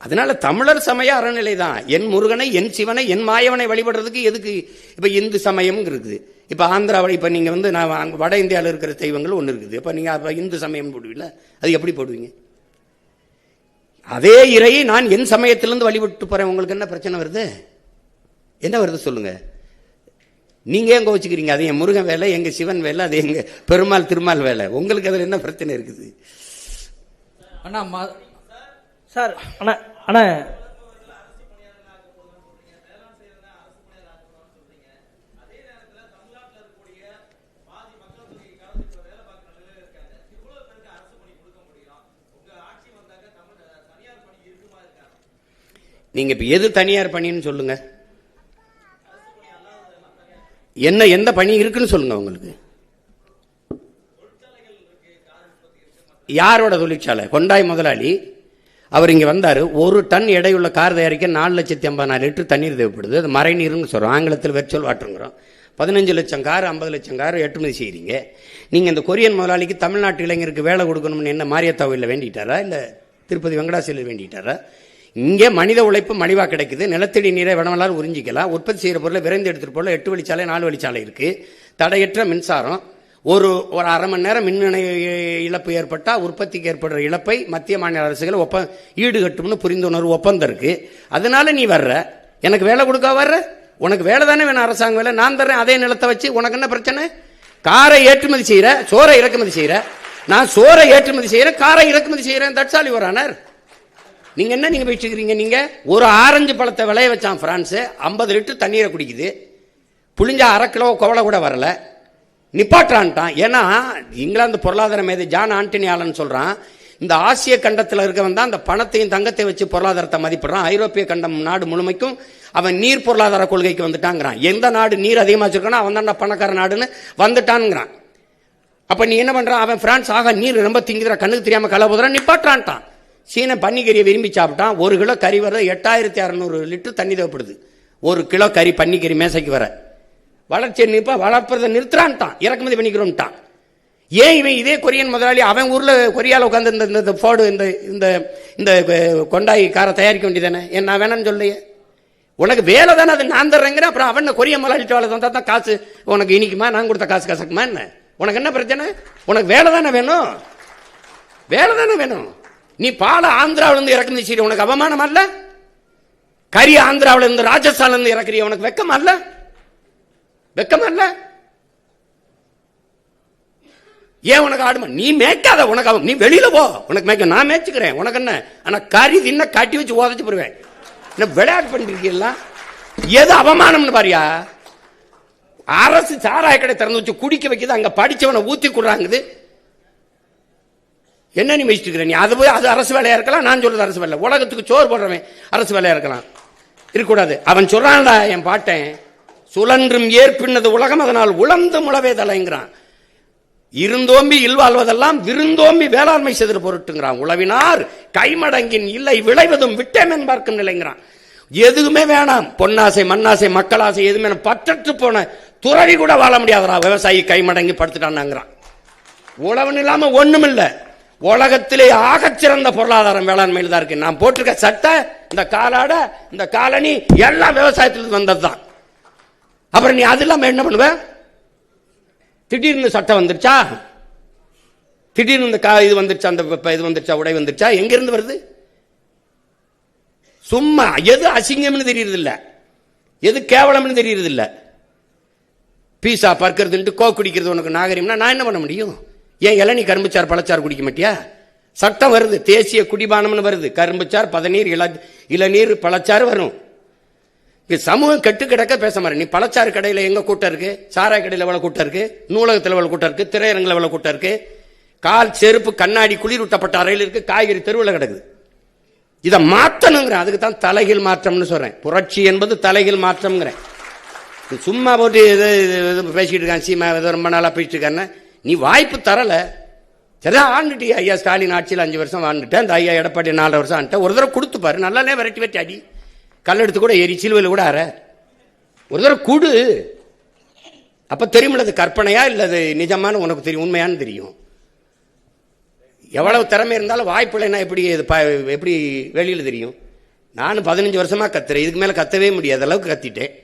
அதனால தமிழர் சமய அறநிலை தான். என் முருகனை, என் சிவனை, என் மாயவனை வழிபடுறதுக்கு எதுக்கு இப்ப இந்து சமயம் இருக்குது? இப்ப ஆந்திராவில் இப்ப நீங்க வந்து நான் வட இந்தியாவில் இருக்கிற தெய்வங்கள் ஒன்று இருக்குது. இப்ப நீங்க இந்து சமயம் போடுவீங்களா? அது எப்படி போடுவீங்க? அதே இறையை நான் என் சமயத்திலிருந்து வழிபட்டு போறேன். உங்களுக்கு என்ன பிரச்சனை வருது? என்ன வருது சொல்லுங்க? நீங்க ஏன் கோச்சுக்கிறீங்க? அது என் முருகன் வேலை, எங்க சிவன் வேலை, அது எங்க பெருமாள் திருமால் வேலை. உங்களுக்கு அதுல என்ன பிரச்சனை இருக்குது? அண்ணா சார், அண்ணா அண்ணா நீங்க இப்ப எது தனியார் பணின்னு சொல்லுங்க. என்ன எந்த பணி இருக்குன்னு சொல்லுங்க. உங்களுக்கு யாரோட தொழிற்சாலை? கொண்டாய் முதலாளி அவர் இங்க வந்தாரு. 1 டன் எடையுள்ள கார் தயாரிக்க 4,80,000 லிட்டர் தண்ணீர் தேவைப்படுது. அது மறை நீர்னு சொல்றோம், ஆங்கிலத்தில் வெர்ச்சுவல் வாட்டருங்கிறோம். 15 லட்சம் கார் 50 லட்சம் கார் ஏற்றுமதி செய்யறீங்க. நீங்க இந்த கொரியன் முதலாளிக்கு தமிழ்நாட்டு இளைஞருக்கு வேலை கொடுக்கணும்னு என்ன மாரியத்தாவில் வேண்டிட்டாரா? இல்ல திருப்பதி வெங்கடாசலில் வேண்டிட்டாரா? இங்கே மனித உழைப்பு மலிவா கிடைக்குது. நிலத்தடி நீரை வடமலால் உறிஞ்சிக்கலாம். உற்பத்தி செய்யற பொருளை விரைந்து எடுத்துட்டு போல 8 வழிச்சாலை 4 வழிச்சாலை இருக்கு. தடையற்ற மின்சாரம். ஒரு அரை மணி நேரம் மின் இழப்பு ஏற்பட்டா உற்பத்திக்கு ஏற்படுற இழப்பை மத்திய மாநில அரசுகள் ஈடுகட்டும்னு புரிந்துணர்வு ஒப்பந்தம் இருக்கு. அதனால நீ வர்ற, எனக்கு வேலை கொடுக்க வர்ற, உனக்கு வேலை தானே வேணும், அரசாங்க வேலை. நான் தர்றேன் அதே நிலத்தை வச்சு. உனக்கு என்ன பிரச்சனை? காரை ஏற்றுமதி செய்யற, சோறை இறக்குமதி செய்யற. நான் சோறை ஏற்றுமதி செய்யறேன், காரை இறக்குமதி செய்யறேன். That's all your honour. நீங்க என்ன நீங்க பேசிக்கிறீங்க? நீங்க ஒரு ஆரஞ்சு பழத்தை விளைய வச்சான் பிரான்ஸ், 50 லிட்டர் தண்ணீரை குடிக்குது. புளிஞ்சா 1/2 கிலோ கோவலை கூட வரல, நிப்பாட்டான்ட்டான். ஏன்னா இங்கிலாந்து பொருளாதார மேதை ஜான் ஆண்டனி ஆலன் சொல்றான், இந்த ஆசிய கண்டத்தில் இருக்கவன் தான் அந்த பணத்தையும் தங்கத்தை வச்சு பொருளாதாரத்தை மதிப்பிடுறான். ஐரோப்பிய கண்டம் நாடு முழுமைக்கும் அவன் நீர் பொருளாதார கொள்கைக்கு வந்துட்டாங்கிறான். எந்த நாடு நீர் அதிகமா வச்சிருக்கானோ அவன் தான் பணக்கார நாடுன்னு வந்துட்டான்ங்கிறான். அப்ப நீ என்ன பண்றான்? அவன் பிரான்ஸ் ஆக நீர் ரொம்ப திங்குற, கண்ணுக்கு தெரியாம கலபுதுறான், நிப்பாட்டான்ட்டான். சீன பன்னிக்கறியை விரும்பி சாப்பிட்டான். 1 கிலோ கறி வர 8600 லிட்டர் தண்ணி தேவைப்படுது. 1 கிலோ கறி பன்னிக்கறி மேசைக்கு வர. வளர்ச்சியை நிற்பா, வளர்ப்பதை நிறுத்துறான்ட்டான், இறக்குமதி பண்ணிக்கிறோம்ட்டான். ஏன் இவன் இதே கொரியன் முதலாளி அவன் ஊர்ல கொரியால உட்காந்து இந்த ஃபோர்டு இந்த கொண்டாய் காரை தயாரிக்க வேண்டியதானே? ஏன் நான் வேணான்னு சொல்லையே? உனக்கு வேலை தானே, அது நான் தர்றேங்கிற. அப்புறம் அவன் கொரிய முதலாளிட்டு வேலை தந்தா தான் காசு உனக்கு இனிக்குமா? நான் கொடுத்த காசு கசக்குமா என்ன? உனக்கு என்ன பிரச்சனை? உனக்கு வேலை தானே வேணும், வேலை தானே வேணும். நீ பால ஆந்திராவில இருந்து இறக்குமதி செய்ய, உனக்கு அவமானம் அல்ல? கறி ஆந்திராவில இருந்து ராஜஸ்தான்ல இருந்து இறக்குறிய, உனக்கு வெக்கம் அல்ல? வெக்கம் அல்ல? ஏன் உனக்கு ஆடுமா? நீ மேய்க்காத, உனக்கு நீ வெளியில போ, உனக்கு மேய்க்க, நான் மேய்ச்சிக்கிறேன், உனக்கு என்ன? ஆனா கறி தின்ன கட்டி வச்சு உதச்சு போடுவேன். விளையாட்டு பண்ணிருக்கீங்களா? எது அவமானம்னு பாரியா? அரசு சாராய கடை திறந்து வச்சு குடிக்க வைக்குது, அங்க படிச்சவனை ஊத்தி கொடுறாங்குது. என்ன நீ மெச்சிட்டு நீ? அது போய் அது அரசு வேலையா இருக்கலாம். நான் சொல்றது அரசு வேலை. உலகத்துக்கு சோறு போடுறவன் அரசு வேலையா இருக்கலாம், இருக்கக்கூடாது. அவன் சொல்றான்டா என் பாட்டேன், சுழன்றும் ஏற்பின்னது உலகம், அதனால் உழந்து முளவே தலைங்கிறான். இருந்தோம்பி இல்வாழ்வதெல்லாம் விருந்தோம்பி வேளாண்மை செய்து பொருட்டுங்கிறான். உழவினார் கைமடங்கின் இல்லை விளைவதும் விட்டேன் பார்க்கும் நிலைங்கிறான். எதுவுமே வேணாம், பொன்னாசை மண்ணாசை மக்களாசை எதுவுமே பற்றற்று போன துறவி கூட வாழ முடியாதரா. விவசாயி கைமடங்கி படுத்துட்டான்ங்கிறான். உழவன் இல்லாம ஒண்ணும் இல்ல. உலகத்திலே ஆகச்சிறந்த பொருளாதாரம் வேளாண்மையில் தான் இருக்கு. நான் போட்டிருக்க சட்டை, இந்த காலாட, இந்த காலனி எல்லாம் விவசாயத்திலிருந்து வந்ததுதான். அப்புறம் நீ அது இல்லாம என்ன பண்ணுவ? திடீர்னு சட்டம் வந்துருச்சா, திடீர்னு இந்த இது வந்துருச்சா, அந்த இது வந்துருச்சா, உடை வந்துருச்சா, எங்க இருந்து வருது? சும்மா எது அசிங்கம்னு தெரியறது இல்ல, எது கேவலம்னு தெரியறது இல்ல. பீஸா பறக்கிறது, கோ குடிக்கிறது உனக்கு நாகரிகம்னா நான் என்ன பண்ண முடியும்? ஏன் இளநீ கரும்புச்சார் பழச்சார் குடிக்க மாட்டியா? சட்டம் வருது, தேசிய குடிபானம்னு வருது, கரும்புச்சார், பதநீர், இளநீர், பழச்சாறு வரும். சமூகம் கெட்டு கிடக்க பேச மாதிரி. நீ பழச்சாறு கடையில் எங்க கூட்டம் இருக்கு, சாராய கடையில் எவ்வளவு கூட்டம் இருக்கு, நூலகத்தில் எவ்வளவு கூட்டம் இருக்கு, திரையரங்கில் எவ்வளவு கூட்டம் இருக்கு, கால் செருப்பு கண்ணாடி குளிரூட்டப்பட்ட அறையில் இருக்கு, காய்கறி தெருவில் கிடக்குது. இதை மாற்றணுங்கிற, அதுக்கு தான் தலைகீழ் மாற்றம்னு சொல்றேன். புரட்சி என்பது தலைகீழ் மாற்றம்ங்கிறேன். சும்மா போட்டு பேசிட்டு இருக்கான் சீமா, ரொம்ப நாளா பேசிட்டு இருக்கான்னு நீ வாய்ப்பு தரல. சரிதான் ஆண்டுட்டு ஐயா ஸ்டாலின் ஆட்சியில் 5 வருஷம் வாழ்ந்துட்டேன், அந்த ஐயா எடப்பாடி 4 வருஷம் ஆண்டுட்டேன். ஒரு தடவை கொடுத்து பாரு, நல்லாலே விரட்டி வெட்டி அடி, கல்லெடுத்து கூட ஏறி சிலுவையில் கூட ஆற, ஒரு தடவை கூடு. அப்ப தெரியுமில்ல அது கற்பனையா இல்ல அது நிஜமான உனக்கு தெரியும், உண்மையானு தெரியும். எவ்வளவு திறமை இருந்தாலும் வாய்ப்பு இல்லைன்னா எப்படி வெளியில தெரியும்? நானும் 15 வருஷமா கத்துறேன், இதுக்கு மேல கத்தவே முடியாத அளவுக்கு கத்திட்டேன்.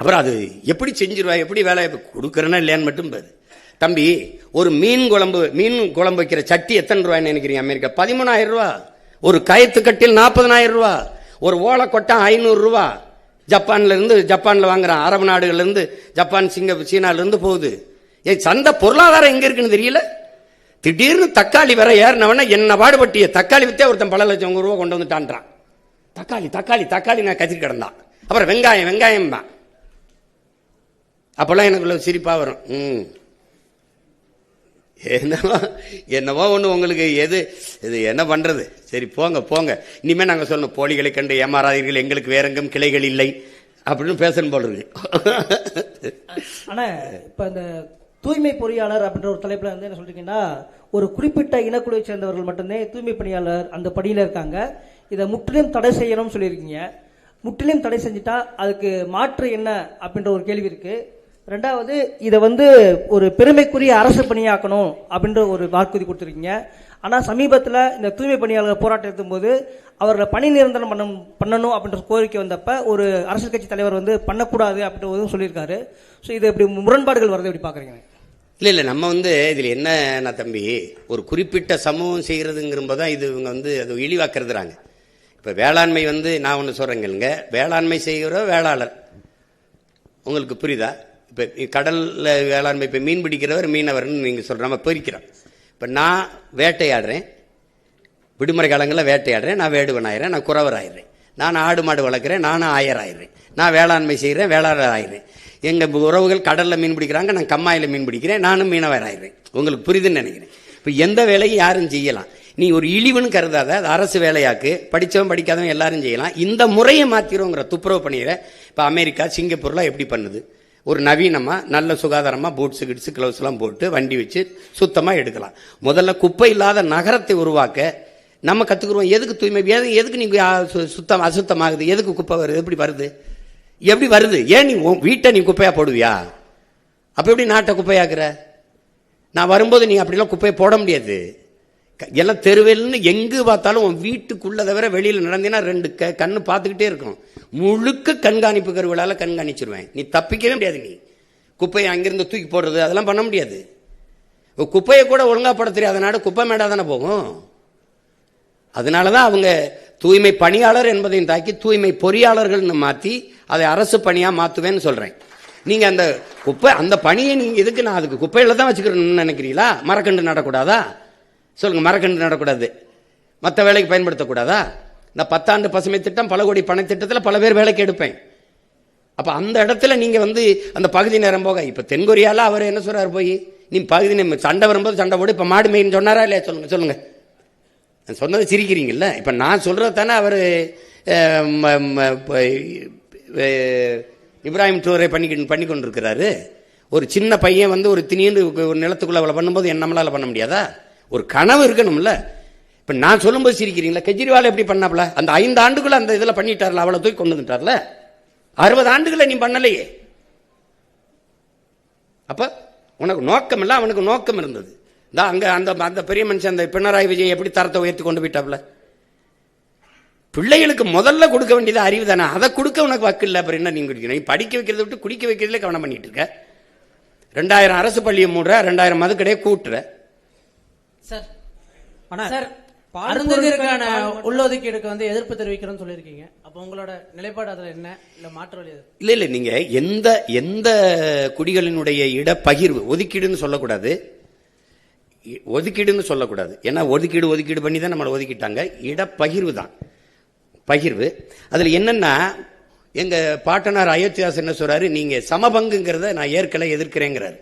அப்புறம் அது எப்படி செஞ்சிருவா, எப்படி வேலை கொடுக்கறேன்னா இல்லையான்னு மட்டும் பாரு. தம்பி, ஒரு மீன் குழம்பு வைக்கிற சட்டி எத்தனை ரூபாய்ன்னு நினைக்கிறீங்க? அமெரிக்கா 13,000 ரூபா, ஒரு கயத்து கட்டில் 40,000 ரூபா, ஒரு ஓலை கொட்டம் 500 ரூபா. ஜப்பான்ல வாங்குறான், அரபு நாடுகள்ல இருந்து, ஜப்பான், சீனால இருந்து போகுது. சந்தை பொருளாதாரம் எங்க இருக்குன்னு தெரியல. திடீர்னு தக்காளி வர ஏறினவன என்ன பாடுபட்டிய தக்காளி வித்தே ஒருத்தன் பல லட்சம் ரூபா கொண்டு வந்துட்டான்றான். தக்காளி தக்காளி தக்காளி நான் கத்திட்டு கிடந்தான். அப்புறம் வெங்காயம் தான். அப்பெல்லாம் எனக்கு சிரிப்பா வரும். என்னவோ ஒண்ணு உங்களுக்கு இது என்ன பண்றது? சரி போங்க. இனிமே நாங்க சொல்லணும், போலிகளை கண்டு ஏமாறாதீர்கள், எங்களுக்கு வேறெங்கும் கிளைகள் இல்லை அப்படின்னு பேசணும் போல இருக்கு. ஆனா இப்ப இந்த தூய்மை பொறியாளர் அப்படின்ற ஒரு தலைப்புல வந்து என்ன சொல்றீங்கன்னா, ஒரு குறிப்பிட்ட இனக்குழுவை சேர்ந்தவர்கள் மட்டும்தான் தூய்மை பணியாளர் அந்த படியில இருக்காங்க. இதை முற்றிலும் தடை செய்யணும்னு சொல்லியிருக்கீங்க. முற்றிலும் தடை செஞ்சுட்டா அதுக்கு மாற்று என்ன அப்படின்ற ஒரு கேள்வி இருக்கு. ரெண்டாவது, இதை வந்து ஒரு பெருமைக்குரிய அரசு பணியாக்கணும் அப்படின்ற ஒரு வாக்குறுதி கொடுத்துருக்கீங்க. ஆனால் சமீபத்தில் இந்த தூய்மை பணியாளர் போராட்டம் எடுத்தும் போது அவர்களை பணி நிரந்தரம் பண்ணணும் அப்படின்ற கோரிக்கை வந்தப்ப ஒரு அரசியல் கட்சி தலைவர் வந்து பண்ணக்கூடாது அப்படின்றதும் சொல்லியிருக்காரு. ஸோ இது எப்படி முரண்பாடுகள் வரது எப்படி பார்க்குறீங்க? இல்லை நம்ம வந்து இதில் என்ன தம்பி, ஒரு குறிப்பிட்ட சமூகம் செய்கிறதுங்கிற தான் இது இவங்க வந்து அது இழிவாக்குறதுறாங்க. இப்போ வேளாண்மை வந்து நான் ஒன்று சொல்கிறேங்க, வேளாண்மை செய்கிற வேளாளர் உங்களுக்கு புரியுதா? இப்போ கடலில் வேளாண்மை, இப்போ மீன் பிடிக்கிறவர் மீனவர்னு நீங்கள் சொல்கிற நம்ம பிரிக்கிறோம். இப்போ நான் வேட்டையாடுறேன், விடுமுறை காலங்களில் வேட்டையாடுறேன், நான் வேடுவன் ஆயிடுறேன், நான் குறவர் ஆயிடுறேன். நான் ஆடு மாடு வளர்க்குறேன், நானும் ஆயர் ஆயிடுறேன். நான் வேளாண்மை செய்கிறேன், வேளாளர் ஆயிடுறேன். எங்கள் உறவுகள் கடலில் மீன் பிடிக்கிறாங்க, நான் கம்மாயில் மீன் பிடிக்கிறேன், நானும் மீனவர் ஆயிடுறேன். உங்களுக்கு புரியுதுன்னு நினைக்கிறேன். இப்போ எந்த வேலையும் யாரும் செய்யலாம். நீ ஒரு இழிவுன்னு கருதாத, அது அரசு வேலையாக்கு, படித்தவன் படிக்காதவன் எல்லாரும் செய்யலாம். இந்த முறையை மாற்றிடுவோங்கிற துப்புரவு பண்ணிடுற. இப்போ அமெரிக்கா, சிங்கப்பூர்லாம் எப்படி பண்ணுது? ஒரு நவீனமாக நல்ல சுகாதாரமாக பூட்ஸு கிட்ஸு க்ளவுஸ்லாம் போட்டு வண்டி வச்சு சுத்தமாக எடுக்கலாம். முதல்ல குப்பை இல்லாத நகரத்தை உருவாக்க நம்ம கற்றுக்குருவோம். எதுக்கு தூய்மை, எதுக்கு நீங்கள் அசுத்தமாகுது, எதுக்கு குப்பை வருது, எப்படி வருது? ஏன் நீ வீட்டை நீ குப்பையாக போடுவியா? அப்போ எப்படி நாட்டை குப்பையாக்குற? நான் வரும்போது நீ அப்படிலாம் குப்பையை போட முடியாது. எல்லாம் தெருவெல்னு எங்கு பார்த்தாலும் உன் வீட்டுக்குள்ள தவிர வெளியில் நடந்தீங்கன்னா 2 கண்ணு பார்த்துக்கிட்டே இருக்கும். முழுக்க கண்காணிப்பு கருவிகளால் கண்காணிச்சிருவேன். நீ தப்பிக்கவே முடியாது. நீ குப்பையை அங்கிருந்து தூக்கி போடுறது அதெல்லாம் பண்ண முடியாது. குப்பையை கூட ஒழுங்கா போட தெரியாத நாடு குப்பை மேடா தானே போகும். அதனாலதான் அவங்க தூய்மை பணியாளர் என்பதையும் தாக்கி தூய்மை பொறியாளர்கள்னு மாற்றி அதை அரசு பணியா மாத்துவேன்னு சொல்றேன். நீங்க அந்த குப்பை, அந்த பணியை நீங்க எதுக்கு நான் அதுக்கு குப்பையில தான் வச்சுக்கிறேன்னு நினைக்கிறீங்களா? மரக்கண்டு நடக்கூடாதா? சொல்லுங்க, மரக்கன்று நடக்கூடாது, மற்ற வேலைக்கு பயன்படுத்தக்கூடாதா? இந்த 10 ஆண்டு பசுமை திட்டம், பல கோடி பண திட்டத்தில் பல பேர் வேலைக்கு எடுப்பேன். அப்ப அந்த இடத்துல நீங்க வந்து அந்த பகுதி நேரம் போக, இப்ப தென்கொரியால அவர் என்ன சொல்றாரு, போய் நீ பகுதி நேரம் சண்டை வரும்போது சண்டை போடு, இப்ப மாடு மேய்ன்னு சொன்னாரா இல்லையா? சொல்லுங்க. சொன்னது சிரிக்கிறீங்கல்ல. இப்ப நான் சொல்றது தானே அவர் இப்ராஹிம் டூரை பண்ணி கொண்டிருக்கிறாரு. ஒரு சின்ன பையன் வந்து ஒரு திடீர்னு ஒரு நிலத்துக்குள்ள அவளை பண்ணும்போது நம்மளால பண்ண முடியாதா? ஒரு கனவு இருக்கணும்ல. இப்ப நான் சொல்லும்போது சிரிக்கிறீங்களா? கெஜ்ரிவால் எப்படி பண்ணாப்ல? அந்த 5 ஆண்டுக்குள்ள அந்த இதுல பண்ணிட்டார்ல, அவளை தூக்கி கொண்டு வந்துட்டார்ல. 60 ஆண்டுகளை நீ பண்ணலையே. அப்ப உனக்கு நோக்கம் இல்ல, அவனுக்கு நோக்கம் இருந்தது. அங்க அந்த பெரிய மனுஷன் அந்த பினராயி விஜயன் எப்படி தரத்தை உயர்த்தி கொண்டு போயிட்டாப்ல. பிள்ளைகளுக்கு முதல்ல கொடுக்க வேண்டியது அறிவு தானே, அதை கொடுக்க உனக்கு வக்கு இல்லை. அப்புறம் என்ன நீங்க குடிக்கணும்? படிக்க வைக்கிறத விட்டு குடிக்க வைக்கிறதுல கவனம் பண்ணிட்டு இருக்க. 2000 அரசு பள்ளியை மூடுற, 2000 மதுக்கடையை கூட்டுற. சார் சார் அருந்ததிற்கான உள்ளொதுக்கீடுக்கு வந்து எதிர்ப்பு தெரிவிக்கிறோம்னு சொல்லியிருக்கீங்க. அப்போ உங்களோட நிலைப்பாடு அதுல என்ன, இல்ல மாற்று வழி? இல்ல நீங்க எந்த குடிகளினுடைய இடப்பகிர்வு, ஒதுக்கீடுன்னு சொல்லக்கூடாது, ஒதுக்கீடுன்னு சொல்லக்கூடாது. ஏன்னா ஒதுக்கீடு பண்ணி தான் நம்மளை ஒதுக்கிட்டாங்க. இடப்பகிர்வு தான் பகிர்வு. அதுல என்னன்னா, எங்க பாட்டனார் அயோத்தியாஸ் என்ன சொல்றாரு, நீங்க சமபங்குங்கிறத நான் ஏற்கனவே எதிர்க்கிறேங்கிறாரு.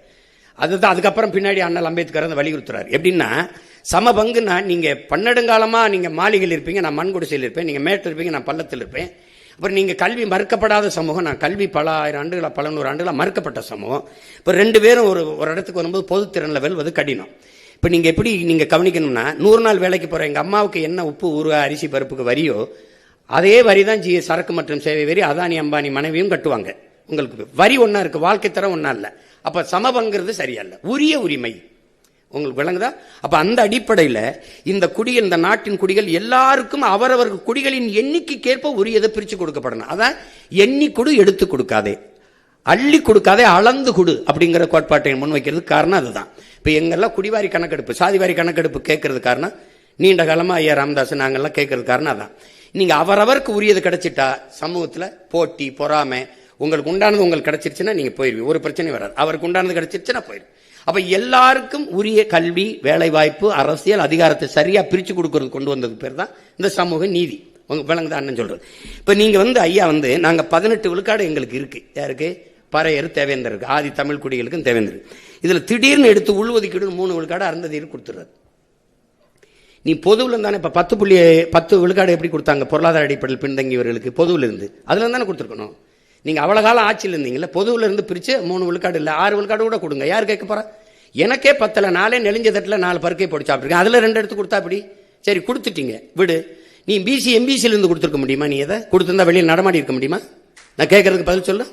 அதுதான் அதுக்கப்புறம் பின்னாடி அண்ணல் அம்பேத்கர் அதை வலியுறுத்துறாரு. எப்படின்னா, சமபங்குன்னா நீங்க பன்னெடுங்காலமா நீங்க மாளிகையில் இருப்பீங்க, நான் மண் குடிசையில் இருப்பேன், நீங்க மேட்டில் இருப்பீங்க, நான் பள்ளத்தில் இருப்பேன். அப்புறம் நீங்க கல்வி மறுக்கப்படாத சமூகம், நான் கல்வி பல ஆயிரம் ஆண்டுகளா பல நூறு ஆண்டுகளா மறுக்கப்பட்ட சமூகம். இப்போ 2 பேரும் ஒரு இடத்துக்கு வரும்போது பொதுத்திறனில் வெல்வது கடினம். இப்போ நீங்க எப்படி நீங்க கவனிக்கணும்னா, 100 நாள் வேலைக்கு போற எங்க அம்மாவுக்கு என்ன உப்பு ஊறுகாய் அரிசி பருப்புக்கு வரியோ அதே வரி தான் சரக்கு மற்றும் சேவை வரி அதானி அம்பானி மனைவியும் கட்டுவாங்க. உங்களுக்கு வரி ஒன்னா இருக்கு, வாழ்க்கை தரம் ஒன்னா இல்ல. அப்ப சமபங்கிறது சரியில்லை, உரிய உரிமை. உங்களுக்கு விளங்குதா? அப்ப அந்த அடிப்படையில் இந்த நாட்டின் குடிகள் எல்லாருக்கும் அவரவர்கள் குடிகளின் எண்ணிக்கைக்கேற்ப உரியதை பிரிச்சு கொடுக்கப்படணும். அதான் எண்ணி கொடு, எடுத்து கொடுக்காதே, அள்ளி கொடுக்காதே, அளந்து கொடு அப்படிங்கிற கோட்பாட்டை முன்வைக்கிறது காரணம் அதுதான். இப்ப எங்கெல்லாம் குடிவாரி கணக்கெடுப்பு, சாதிவாரி கணக்கெடுப்பு கேட்கறது காரணம், நீண்ட காலமா ஐயா ராமதாஸ் நாங்கெல்லாம் கேட்கறது காரணம் அதான். நீங்க அவரவருக்கு உரியது கிடைச்சிட்டா சமூகத்துல போட்டி பொறாமை, உங்களுக்கு உண்டானது உங்களுக்கு கிடைச்சிருச்சுன்னா நீங்க போயிருவீங்க, ஒரு பிரச்சனை வராது. அவருக்கு உண்டானது கிடைச்சிருச்சுன்னா போயிடும். அப்ப எல்லாருக்கும் உரிய கல்வி, வேலை வாய்ப்பு, அரசியல் அதிகாரத்தை சரியா பிரிச்சு கொடுக்கறது கொண்டு வந்தது பேர் தான் இந்த சமூக நீதி. விளங்குதான் அண்ணன் சொல்றது. இப்ப நீங்க ஐயா நாங்க 18 விழுக்காடு எங்களுக்கு இருக்கு. யாருக்கு? பறையர் தேவேந்தர் இருக்கு, ஆதி தமிழ் குடிகளுக்கும் தேவேந்தர். இதுல திடீர்னு எடுத்து உள்ஒதுக்கீடு 3 விழுக்காடு அருந்ததியருக்கு கொடுத்துறாரு. நீ பொதுவில் இருந்தானே இப்ப 10 விழுக்காடு எப்படி கொடுத்தாங்க? பொருளாதார அடிப்படையில் பின்தங்கியவர்களுக்கு பொதுவில் இருந்து அதுல தானே கொடுத்துருக்கணும். நீங்க அவ்வளவு காலம் ஆட்சியில் இருந்தீங்கல்ல, பொதுவில் இருந்து பிரிச்சு 3 விழுக்காடு இல்ல 6 விழுக்காடு கூட கொடுங்க. யார் கேட்க போறா? எனக்கே 10ல 4 நெளிஞ்ச தட்டுல 4 பருக்கை போட்டு சாப்பிட்டுருக்கேன், அதுல 2 எடுத்து கொடுத்தா அப்படி சரி கொடுத்துட்டீங்க விடு. நீ பிசி எம்பிசில இருந்து கொடுத்துருக்க முடியுமா? நீ எதை கொடுத்திருந்தா வெளியில் நடமாடி இருக்க முடியுமா? நான் கேட்கறதுக்கு பதில் சொல்லு.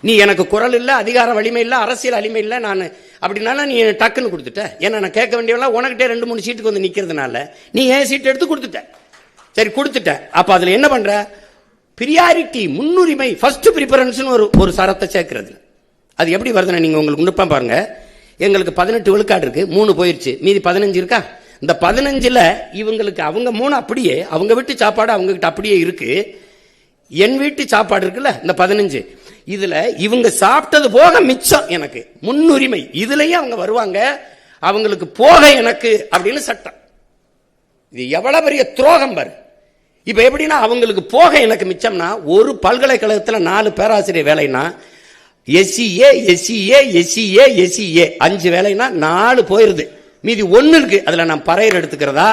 நீ எனக்கு குரல் இல்ல, அதிகார வலிமை இல்ல, அரசியல் வலிமை இல்ல, நான் அப்படின்னால நீ டக்குன்னு கொடுத்துட்ட. ஏன்னா நான் கேட்க வேண்டியவெல்லாம் உனக்கிட்டே 2-3 சீட்டுக்கு வந்து நிக்கிறதுனால நீ ஏன் சீட் எடுத்து கொடுத்துட்ட. சரி கொடுத்துட்ட, அப்ப அதுல என்ன பண்ற? பிரியாரிட்டி, முன்னுரிமை, ஃபர்ஸ்ட் பிரிபரன்ஸ் ஒரு சரத்தை சேர்க்கிறது. அது எப்படி வருதுன்னா, நீங்க உங்களுக்கு நுட்பம் பாருங்க. எங்களுக்கு 18 விழுக்காடு இருக்கு, 3 போயிருச்சு, மீதி 15 இருக்கா? இந்த 15ல இவங்களுக்கு அவங்க 3 அப்படியே, அவங்க வீட்டு சாப்பாடு அவங்க கிட்ட அப்படியே இருக்கு, என் வீட்டு சாப்பாடு இருக்குல்ல இந்த 15, இதுல இவங்க சாப்பிட்டது போக மிச்சம் எனக்கு முன்னுரிமை, இதுலயே அவங்க வருவாங்க, அவங்களுக்கு போக எனக்கு அப்படின்னு சட்டம். இது எவ்வளவு பெரிய துரோகம் பாரு. இப்ப எப்படின்னா, அவங்களுக்கு போக எனக்கு மிச்சம்னா, ஒரு பல்கலைக்கழகத்துல 4 பேராசிரியர் வேலைன்னா எஸ்சிஏ எஸ்சிஏ எஸ்சிஏ எஸ்சிஏ 5 வேலைன்னா 4 போயிருது, மீதி 1 இருக்கு. அதுல நான் பறையர் எடுத்துக்கிறதா,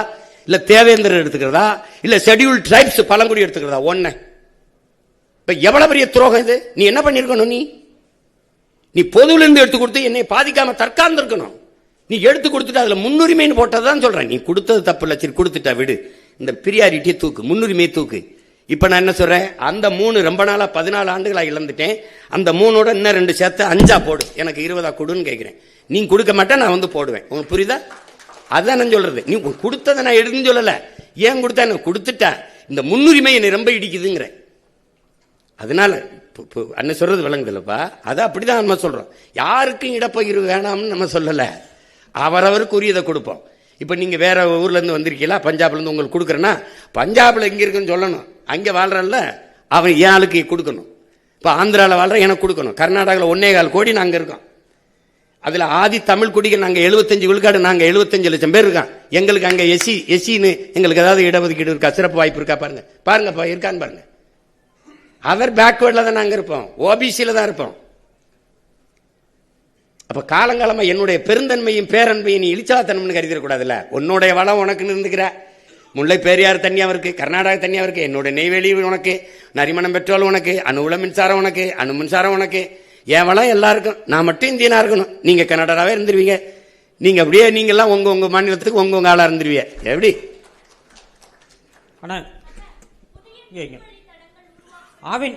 இல்ல தேவேந்திரர் எடுத்துக்கிறதா, இல்ல ஷெட்யூல் டிரைப்ஸ் பழங்குடி எடுத்துக்கிறதா? 1. இப்ப எவ்வளவு பெரிய துரோகம் இது. நீ என்ன பண்ணிருக்கணும்? நீ பொதுவில இருந்து எடுத்து கொடுத்து என்னை பாதிக்காம தற்காந்து இருக்கணும். நீ எடுத்து கொடுத்துட்டு அதுல முன்னுரிமைன்னு போட்டதான் சொல்றேன். நீ கொடுத்தது தப்பு இல்ல, சரி கொடுத்துட்டா விடு, இந்த பிரியாரிட்டியை தூக்கு, முன்னுரிமையை தூக்கு. இப்ப நான் என்ன சொல்றேன், அந்த 3 ரொம்ப நாளா 14 ஆண்டுகளா இழந்துட்டேன், அந்த 3ஓட இன்னும் 2 சேர்த்து 5 போடு, எனக்கு 20 கொடுன்னு கேட்கிறேன். நீ கொடுக்க மாட்டேன், நான் போடுவேன். உங்களுக்கு புரியுதா? அதான் நான் சொல்றது. நீ கொடுத்ததை நான் எடுத்துன்னு சொல்லல, ஏன் கொடுத்தா என்ன கொடுத்துட்ட, இந்த முன்னுரிமை என்னை ரொம்ப இடிக்குதுங்கிற. அதனால அண்ணன் சொல்றது விளங்குதில்லப்பா, அது அப்படிதான் நம்ம சொல்றோம். யாருக்கும் இடப்பகிர்வு வேணாம்னு நம்ம சொல்லல, அவரவருக்கு உரியதை கொடுப்போம். இப்ப நீங்க வேற ஊர்ல இருந்து வந்திருக்கீங்களா, பஞ்சாப்ல இருந்து உங்களுக்கு கொடுக்குறேன்னா, பஞ்சாப்ல எங்க இருக்குன்னு சொல்லணும், அங்க வாழ்றல்ல அவன் என் ஆளுக்கு கொடுக்கணும். இப்ப ஆந்திரால வாழ்ற எனக்கு கொடுக்கணும், கர்நாடகாவில் 1.25 கோடி நாங்க இருக்கோம், அதுல ஆதி தமிழ் குடிகள் நாங்க 75 விழுக்காடு, நாங்க 75 லட்சம் பேர் இருக்கான். எங்களுக்கு அங்க எஸ்சின்னு எங்களுக்கு ஏதாவது இடஒதுக்கீடு இருக்கா, சிறப்பு வாய்ப்பு இருக்கா? பாருங்க பாருங்க இருக்கான்னு பாருங்க. அதர் பேக்வேர்ட்ல தான் நாங்க இருப்போம், ஓபிசியில தான் இருப்போம். அப்ப காலங்காலமா என்னுடைய பெருந்தன்மையும் பேரன்பையும் நீ இழிச்சாத்தனம்னு கருதிடக்கூடாதுல்ல. உன்னுடைய வளம் உனக்கு இருந்துக்கிற, முல்லை பெரியாறு தண்ணியா இருக்கு, கர்நாடகா தண்ணியா இருக்கு, என்னோட நெய்வேலி உனக்கு, நரிமணம் பெட்ரோல் உனக்கு, அணு உல மின்சாரம் உனக்கு, அணு மின்சாரம் உனக்கு, என் வளம் எல்லாருக்கும். நான் மட்டும் இந்தியனா இருக்கணும், நீங்க கனடாவே இருந்துருவீங்க. நீங்க அப்படியே நீங்க எல்லாம் உங்க மாநிலத்துக்கு உங்க ஆளா இருந்துருவீங்க. எப்படி ஆவின்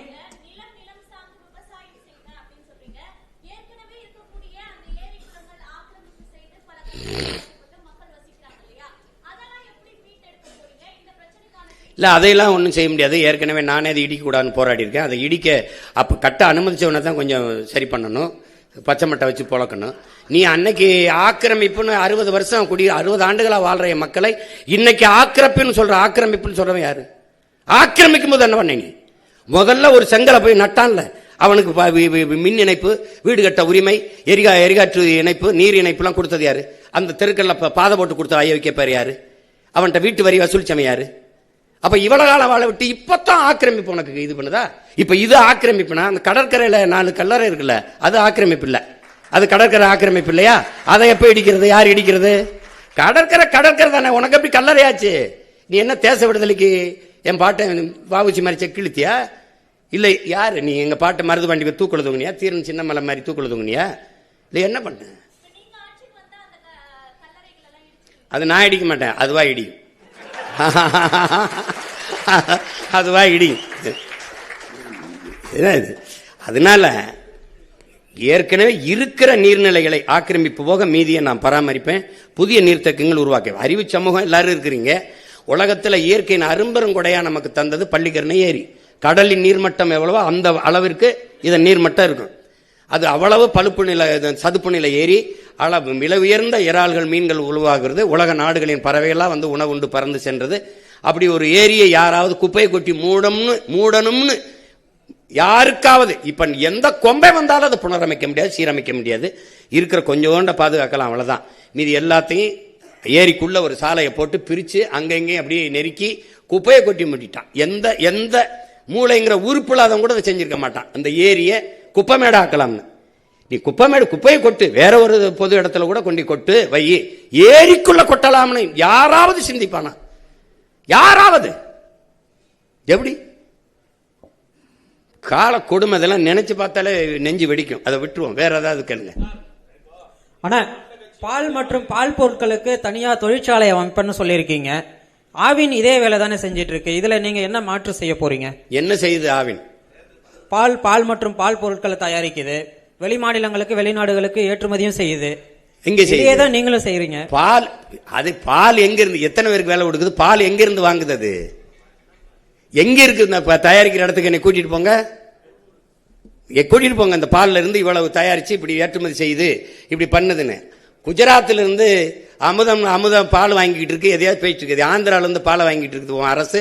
இல்லை அதையெல்லாம் ஒன்றும் செய்ய முடியாது. ஏற்கனவே நானே அதை இடிக்கக்கூடாதுன்னு போராடி இருக்கேன். அதை இடிக்க அப்போ கட்ட அனுமதிச்சவனை தான் கொஞ்சம் சரி பண்ணணும், பச்சை மட்டை வச்சு புழக்கணும். நீ அன்னைக்கு ஆக்கிரமிப்புன்னு 60 வருஷம் 60 ஆண்டுகளாக வாழ்ற என் மக்களை இன்னைக்கு ஆக்கிரமிப்புன்னு சொல்றவன் யாரு? ஆக்கிரமிக்கும் போது என்ன பண்ண? நீ முதல்ல ஒரு செங்கலை போய் நட்டான்ல, அவனுக்கு மின் இணைப்பு, வீடு கட்ட உரிமை, எரிகாற்று இணைப்பு, நீர் இணைப்புலாம் கொடுத்தது யாரு? அந்த தெருக்கல்ல பாதை போட்டு கொடுத்த ஐயா வைக்க பேர் யாரு? அவன்கிட்ட வீட்டு வரி வசூலிச்சவன் யாரு? அப்ப இவ்வளவு காலம் வாழ விட்டு இப்பதான் ஆக்கிரமிப்பு உனக்கு இது பண்ணுதா? இப்ப இது ஆக்கிரமிப்புனா அந்த கடற்கரையில 4 கல்லறை இருக்குல்ல, அது ஆக்கிரமிப்பு இல்ல, அது கடற்கரை ஆக்கிரமிப்பு இல்லையா? அதை எப்ப இடிக்கிறது? யார் இடிக்கிறது? கடற்கரை தானே. உனக்கு எப்படி கல்லறையாச்சு? நீ என்ன தேச விடுதலைக்கு என் பாட்டை வாவுச்சி மாதிரி செக்கிழுத்தியா? இல்லை யாரு நீ? எங்க பாட்டை மருது வண்டி தூக்குள்ள தூங்குனியா? தீரன் சின்ன மலை மாதிரி தூக்குள்ள தூங்குனியா? இல்லை என்ன பண்ண? அது நான் இடிக்க மாட்டேன், அதுவா இடியும். அதுவா இடியும். அதனால ஏற்கனவே இருக்கிற நீர்நிலைகளை ஆக்கிரமிப்பு போக மீதியை நான் பராமரிப்பேன். புதிய நீர்த்தக்கங்கள் உருவாக்க அறிவு சமூகம் எல்லாரும் இருக்கிறீங்க. உலகத்துல இயற்கையின் அரும்பெருங்கொடையா நமக்கு தந்தது பள்ளிக்கரணை ஏரி. கடலின் நீர்மட்டம் எவ்வளவோ அந்த அளவிற்கு இதன் நீர்மட்டம் இருக்கும். அது அவ்வளவு பழுப்பு நில சதுப்பு நிலை ஏரி, அளவு விலை உயர்ந்த இறால்கள் மீன்கள் உருவாகிறது. உலக நாடுகளின் பறவைகள்லாம் வந்து உணவு உண்டு பறந்து சென்றது. அப்படி ஒரு ஏரியை யாராவது குப்பையை கொட்டி மூடணும்னு யாருக்காவது இப்ப எந்த கொம்பை வந்தாலும் அதை புனரமைக்க முடியாது, சீரமைக்க முடியாது. இருக்கிற கொஞ்சோண்ட பாதுகாக்கலாம், அவ்வளவுதான். மீதி எல்லாத்தையும் ஏரிக்குள்ள ஒரு சாலையை போட்டு பிரிச்சு அங்கங்கே அப்படியே நெருக்கி குப்பையை கொட்டி மூட்டிட்டான். எந்த மூளைங்கிற உறுப்புல அதை கூட செஞ்சிருக்க மாட்டான். அந்த ஏரியை குப்பைமேடா ஆக்கலாம்னு. நீ குப்பையை கொட்டு, வேற ஒரு பொது இடத்துல கூட கொண்டு கொட்டு வை, ஏரிக்குள்ள கொட்டலாம்னு யாராவது சிந்திப்பானா? யாராவது? எப்படி கால கொடுமை இதெல்லாம் நினைச்சு பார்த்தாலே நெஞ்சு வெடிக்கும். அதை விட்டுருவோம், வேற ஏதாவது கேளுங்க. ஆனா பால் மற்றும் பால் பொருட்களுக்கு தனியா தொழிற்சாலை அமைப்புன்னு சொல்லியிருக்கீங்க. ஆவின் இதே வேலை தானே செஞ்சிட்டு இருக்கு. இதுல நீங்க என்ன மாற்று செய்ய போறீங்க? என்ன செய்யுது ஆவின்? பால் மற்றும் பால் பொருட்களை தயாரிக்குது, வெளி மாநிலங்களுக்கு வெளிநாடுகளுக்கு ஏற்றுமதியும் செய்யுது. எங்க செய்யுது? நீங்களும் செய்யறீங்க. பால் எங்க இருந்து எத்தனை பேருக்கு வேலை கொடுக்குது? பால் எங்க இருந்து வாங்குது? அது எங்க இருக்கு? தயாரிக்கிற இடத்துக்கு என்னை கூட்டிட்டு போங்க, அந்த பால்ல இருந்து இவ்வளவு தயாரிச்சு இப்படி ஏற்றுமதி செய்யுது, இப்படி பண்ணுதுன்னு. குஜராத்ல இருந்து அமுதம் பால் வாங்கிட்டு இருக்கு, எதையாவது போயிட்டு இருக்குது. ஆந்திரால இருந்து பாலை வாங்கிட்டு இருக்குது அரசு,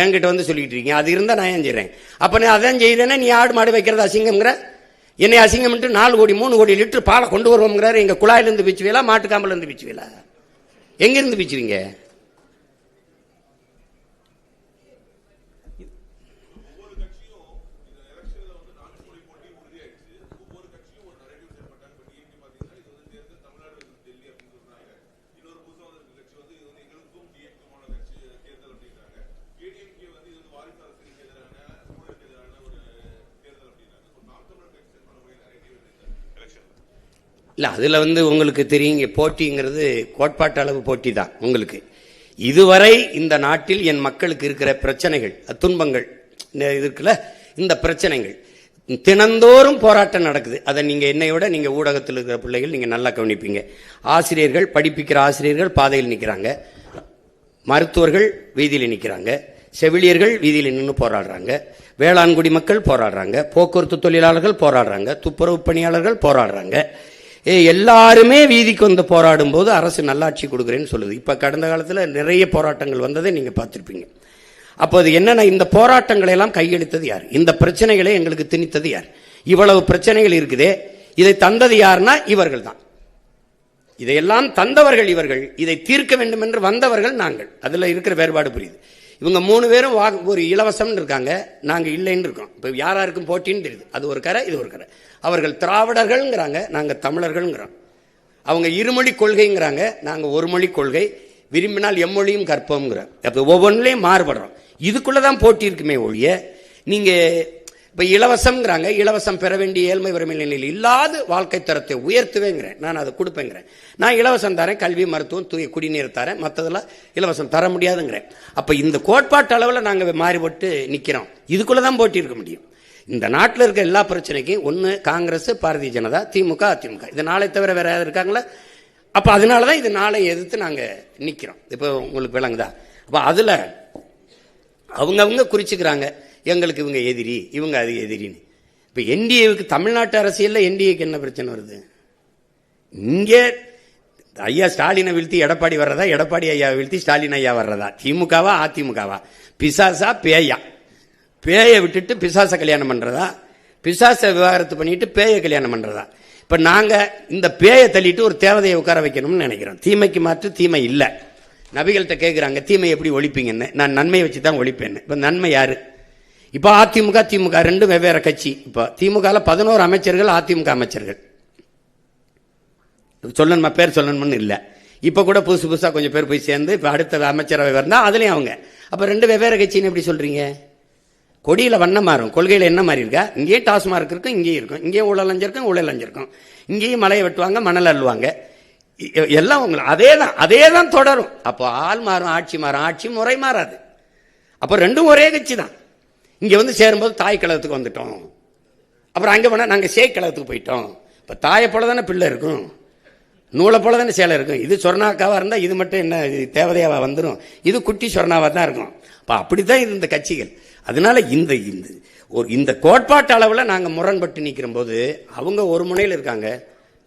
என்கிட்ட வந்து சொல்லிட்டு இருக்கீங்க. அது இருந்தா நான் ஏன் செய்றேன்? அப்ப நான் அதான் செய்யறேன்னா நீ ஆடு மாடு வைக்கிறது அசிங்கம்ங்கிற, என்னை அசிங்கம் 4 கோடி 3 கோடி லிட்டர் பாலை கொண்டு வருவோம்ங்கிறாரு. எங்க குழாயில இருந்து பிச்சுவீங்களா, மாட்டுக்காம்பல இருந்து பிச்சுவீங்களா? எங்க இருந்து பிச்சுவீங்க? இல்லை அதில் உங்களுக்கு தெரியுங்க, போட்டிங்கிறது கோட்பாட்டு அளவு போட்டி தான். உங்களுக்கு இதுவரை இந்த நாட்டில் என் மக்களுக்கு இருக்கிற பிரச்சனைகள், துன்பங்கள் இருக்குல்ல, இந்த பிரச்சனைகள் தினந்தோறும் போராட்டம் நடக்குது. அதை நீங்க என்னையோட நீங்க ஊடகத்தில் இருக்கிற பிள்ளைகள் நீங்க நல்லா கவனிப்பீங்க. ஆசிரியர்கள், படிப்பிக்கிற ஆசிரியர்கள் பாதையில் நிற்கிறாங்க, மருத்துவர்கள் வீதியில் நிற்கிறாங்க, செவிலியர்கள் வீதியில் நின்று போராடுறாங்க, வேளாண்குடி மக்கள் போராடுறாங்க, போக்குவரத்து தொழிலாளர்கள் போராடுறாங்க, துப்புரவு பணியாளர்கள் போராடுறாங்க. எல்லாருமே வீதிக்கு வந்து போராடும் போது அரசு நல்லாட்சி கொடுக்குறேன்னு சொல்லுது. இப்ப கடந்த காலத்தில் நிறைய போராட்டங்கள் வந்ததை நீங்க பார்த்திருப்பீங்க. அப்போ அது என்னன்னா, இந்த போராட்டங்களை எல்லாம் கையெழுத்தது யார்? இந்த பிரச்சனைகளை எங்களுக்கு திணித்தது யார்? இவ்வளவு பிரச்சனைகள் இருக்குதே, இதை தந்தது யாருன்னா இவர்கள் தான். இதையெல்லாம் தந்தவர்கள் இவர்கள், இதை தீர்க்க வேண்டும் என்று வந்தவர்கள் நாங்கள். அதுல இருக்கிற வேறுபாடு புரியுது. இவங்க 3 பேரும் ஒரு இலவசம் இருக்காங்க, நாங்க இல்லைன்னு இருக்கோம். இப்ப யாராருக்கும் போட்டின்னு தெரியுது. அது ஒரு கரை, இது ஒரு கரை. அவர்கள் திராவிடர்கள்ங்கிறாங்க, நாங்க தமிழர்கள்ங்கிறோம். அவங்க இருமொழி கொள்கைங்கிறாங்க, நாங்க ஒரு மொழி கொள்கை, விரும்பினால் எம்மொழியும் கற்போம்ங்கிறோம். அப்ப ஒவ்வொன்றிலையும் மாறுபடுறோம். இதுக்குள்ளதான் போட்டி இருக்குமே ஒழிய, நீங்க இப்ப இலவசம்ங்கிறாங்க, இலவசம் பெற வேண்டிய ஏழ்மை வறுமை நிலையில் இல்லாத வாழ்க்கை தரத்தை உயர்த்துவேங்கிறேன், நான் அதை கொடுப்பேங்கிறேன். நான் இலவசம் தரேன், கல்வி மருத்துவம் தூய குடிநீர் தரேன், மற்றதெல்லாம் இலவசம் தர முடியாதுங்கிறேன். அப்ப இந்த கோட்பாட்டு அளவில் நாங்க மாறிபட்டு நிக்கிறோம். இதுக்குள்ளதான் போட்டி இருக்க முடியும். இந்த நாட்டில் இருக்க எல்லா பிரச்சனைக்கும் ஒன்னு காங்கிரஸ், பாரதிய ஜனதா, திமுக, அதிமுக, இது நாளை தவிர வேற யாரும் இருக்காங்களா? அப்ப அதனாலதான் இது நாளை எதிர்த்து நாங்க நிக்கிறோம். இப்ப உங்களுக்கு விளங்குதா? அப்ப அதுல அவங்க குறிச்சுக்கிறாங்க, எங்களுக்கு இவங்க எதிரி, இவங்க அது எதிரின்னு. இப்ப என்டிஏவுக்கு தமிழ்நாட்டு அரசியல்ல என்டிஏக்கு என்ன பிரச்சனை வருது? இங்கே ஐயா ஸ்டாலினை வீழ்த்தி எடப்பாடி வர்றதா, எடப்பாடி ஐயா வீழ்த்தி ஸ்டாலின் ஐயா வர்றதா, திமுகவா அதிமுகவா, பிசாசா பேயா? பேயை விட்டுட்டு பிசாச கல்யாணம் பண்றதா, பிசாச விவாகரத்து பண்ணிட்டு பேயை கல்யாணம் பண்றதா? இப்ப நாங்க இந்த பேயை தள்ளிட்டு ஒரு தேவதையை உட்கார வைக்கணும்னு நினைக்கிறோம். தீமைக்கு மாற்று தீமை இல்ல. நபிகள்கிட்ட கேட்கிறாங்க, தீமை எப்படி ஒழிப்பீங்கன்னு. நான் நன்மையை வச்சு தான் ஒழிப்பேன்னு. இப்ப நன்மை யாரு? இப்ப அதிமுக திமுக ரெண்டும் வெவ்வேறு கட்சி. இப்ப திமுக 11 அமைச்சர்கள், அதிமுக அமைச்சர்கள். சொல்லணுமா, பேர் சொல்லணும்னு இல்ல. இப்ப கூட புதுசா கொஞ்சம் பேர் போய் சேர்ந்து இப்ப அடுத்த அமைச்சரவை வந்தா அதுலயும் அவங்க. அப்ப ரெண்டு வெவ்வேறு கட்சின்னு எப்படி சொல்றீங்க? கொடியில வண்ணம் மாறும், கொள்கையில என்ன மாறி இருக்கா? இங்கேயும் டாஸ்மார்க் இருக்கும், இங்கேயும் இருக்கும். இங்கேயும் ஊழல் லஞ்சம் ஊழல் லஞ்சம். இங்கேயும் மலையை வெட்டுவாங்க, மணல் அள்ளுவாங்க. எல்லாம் உங்களுக்கு அதேதான் தொடரும். அப்போ ஆள் மாறும், ஆட்சி மாறும், ஆட்சி முறை மாறாது. அப்ப ரெண்டும் ஒரே கட்சி தான். இங்க வந்து சேரும்போது தாய் கழகத்துக்கு வந்துட்டோம், அப்புறம் அங்க போனா நாங்க சேய் கழகத்துக்கு போயிட்டோம். இப்ப தாயை போல தானே பிள்ளை இருக்கும், நூலை போல தானே சேலை இருக்கும். இது சொர்ணாக்காவா இருந்தா இது மட்டும் என்ன தேவதையாவா வந்துடும்? இது குட்டி சொர்ணாவா தான் இருக்கும். அப்ப அப்படித்தான் இது இந்த கட்சிகள். அதனால இந்த கோட்பாட்டு அளவுல நாங்க முரண்பட்டு நிக்கிற போது அவங்க ஒரு முனையில் இருக்காங்க,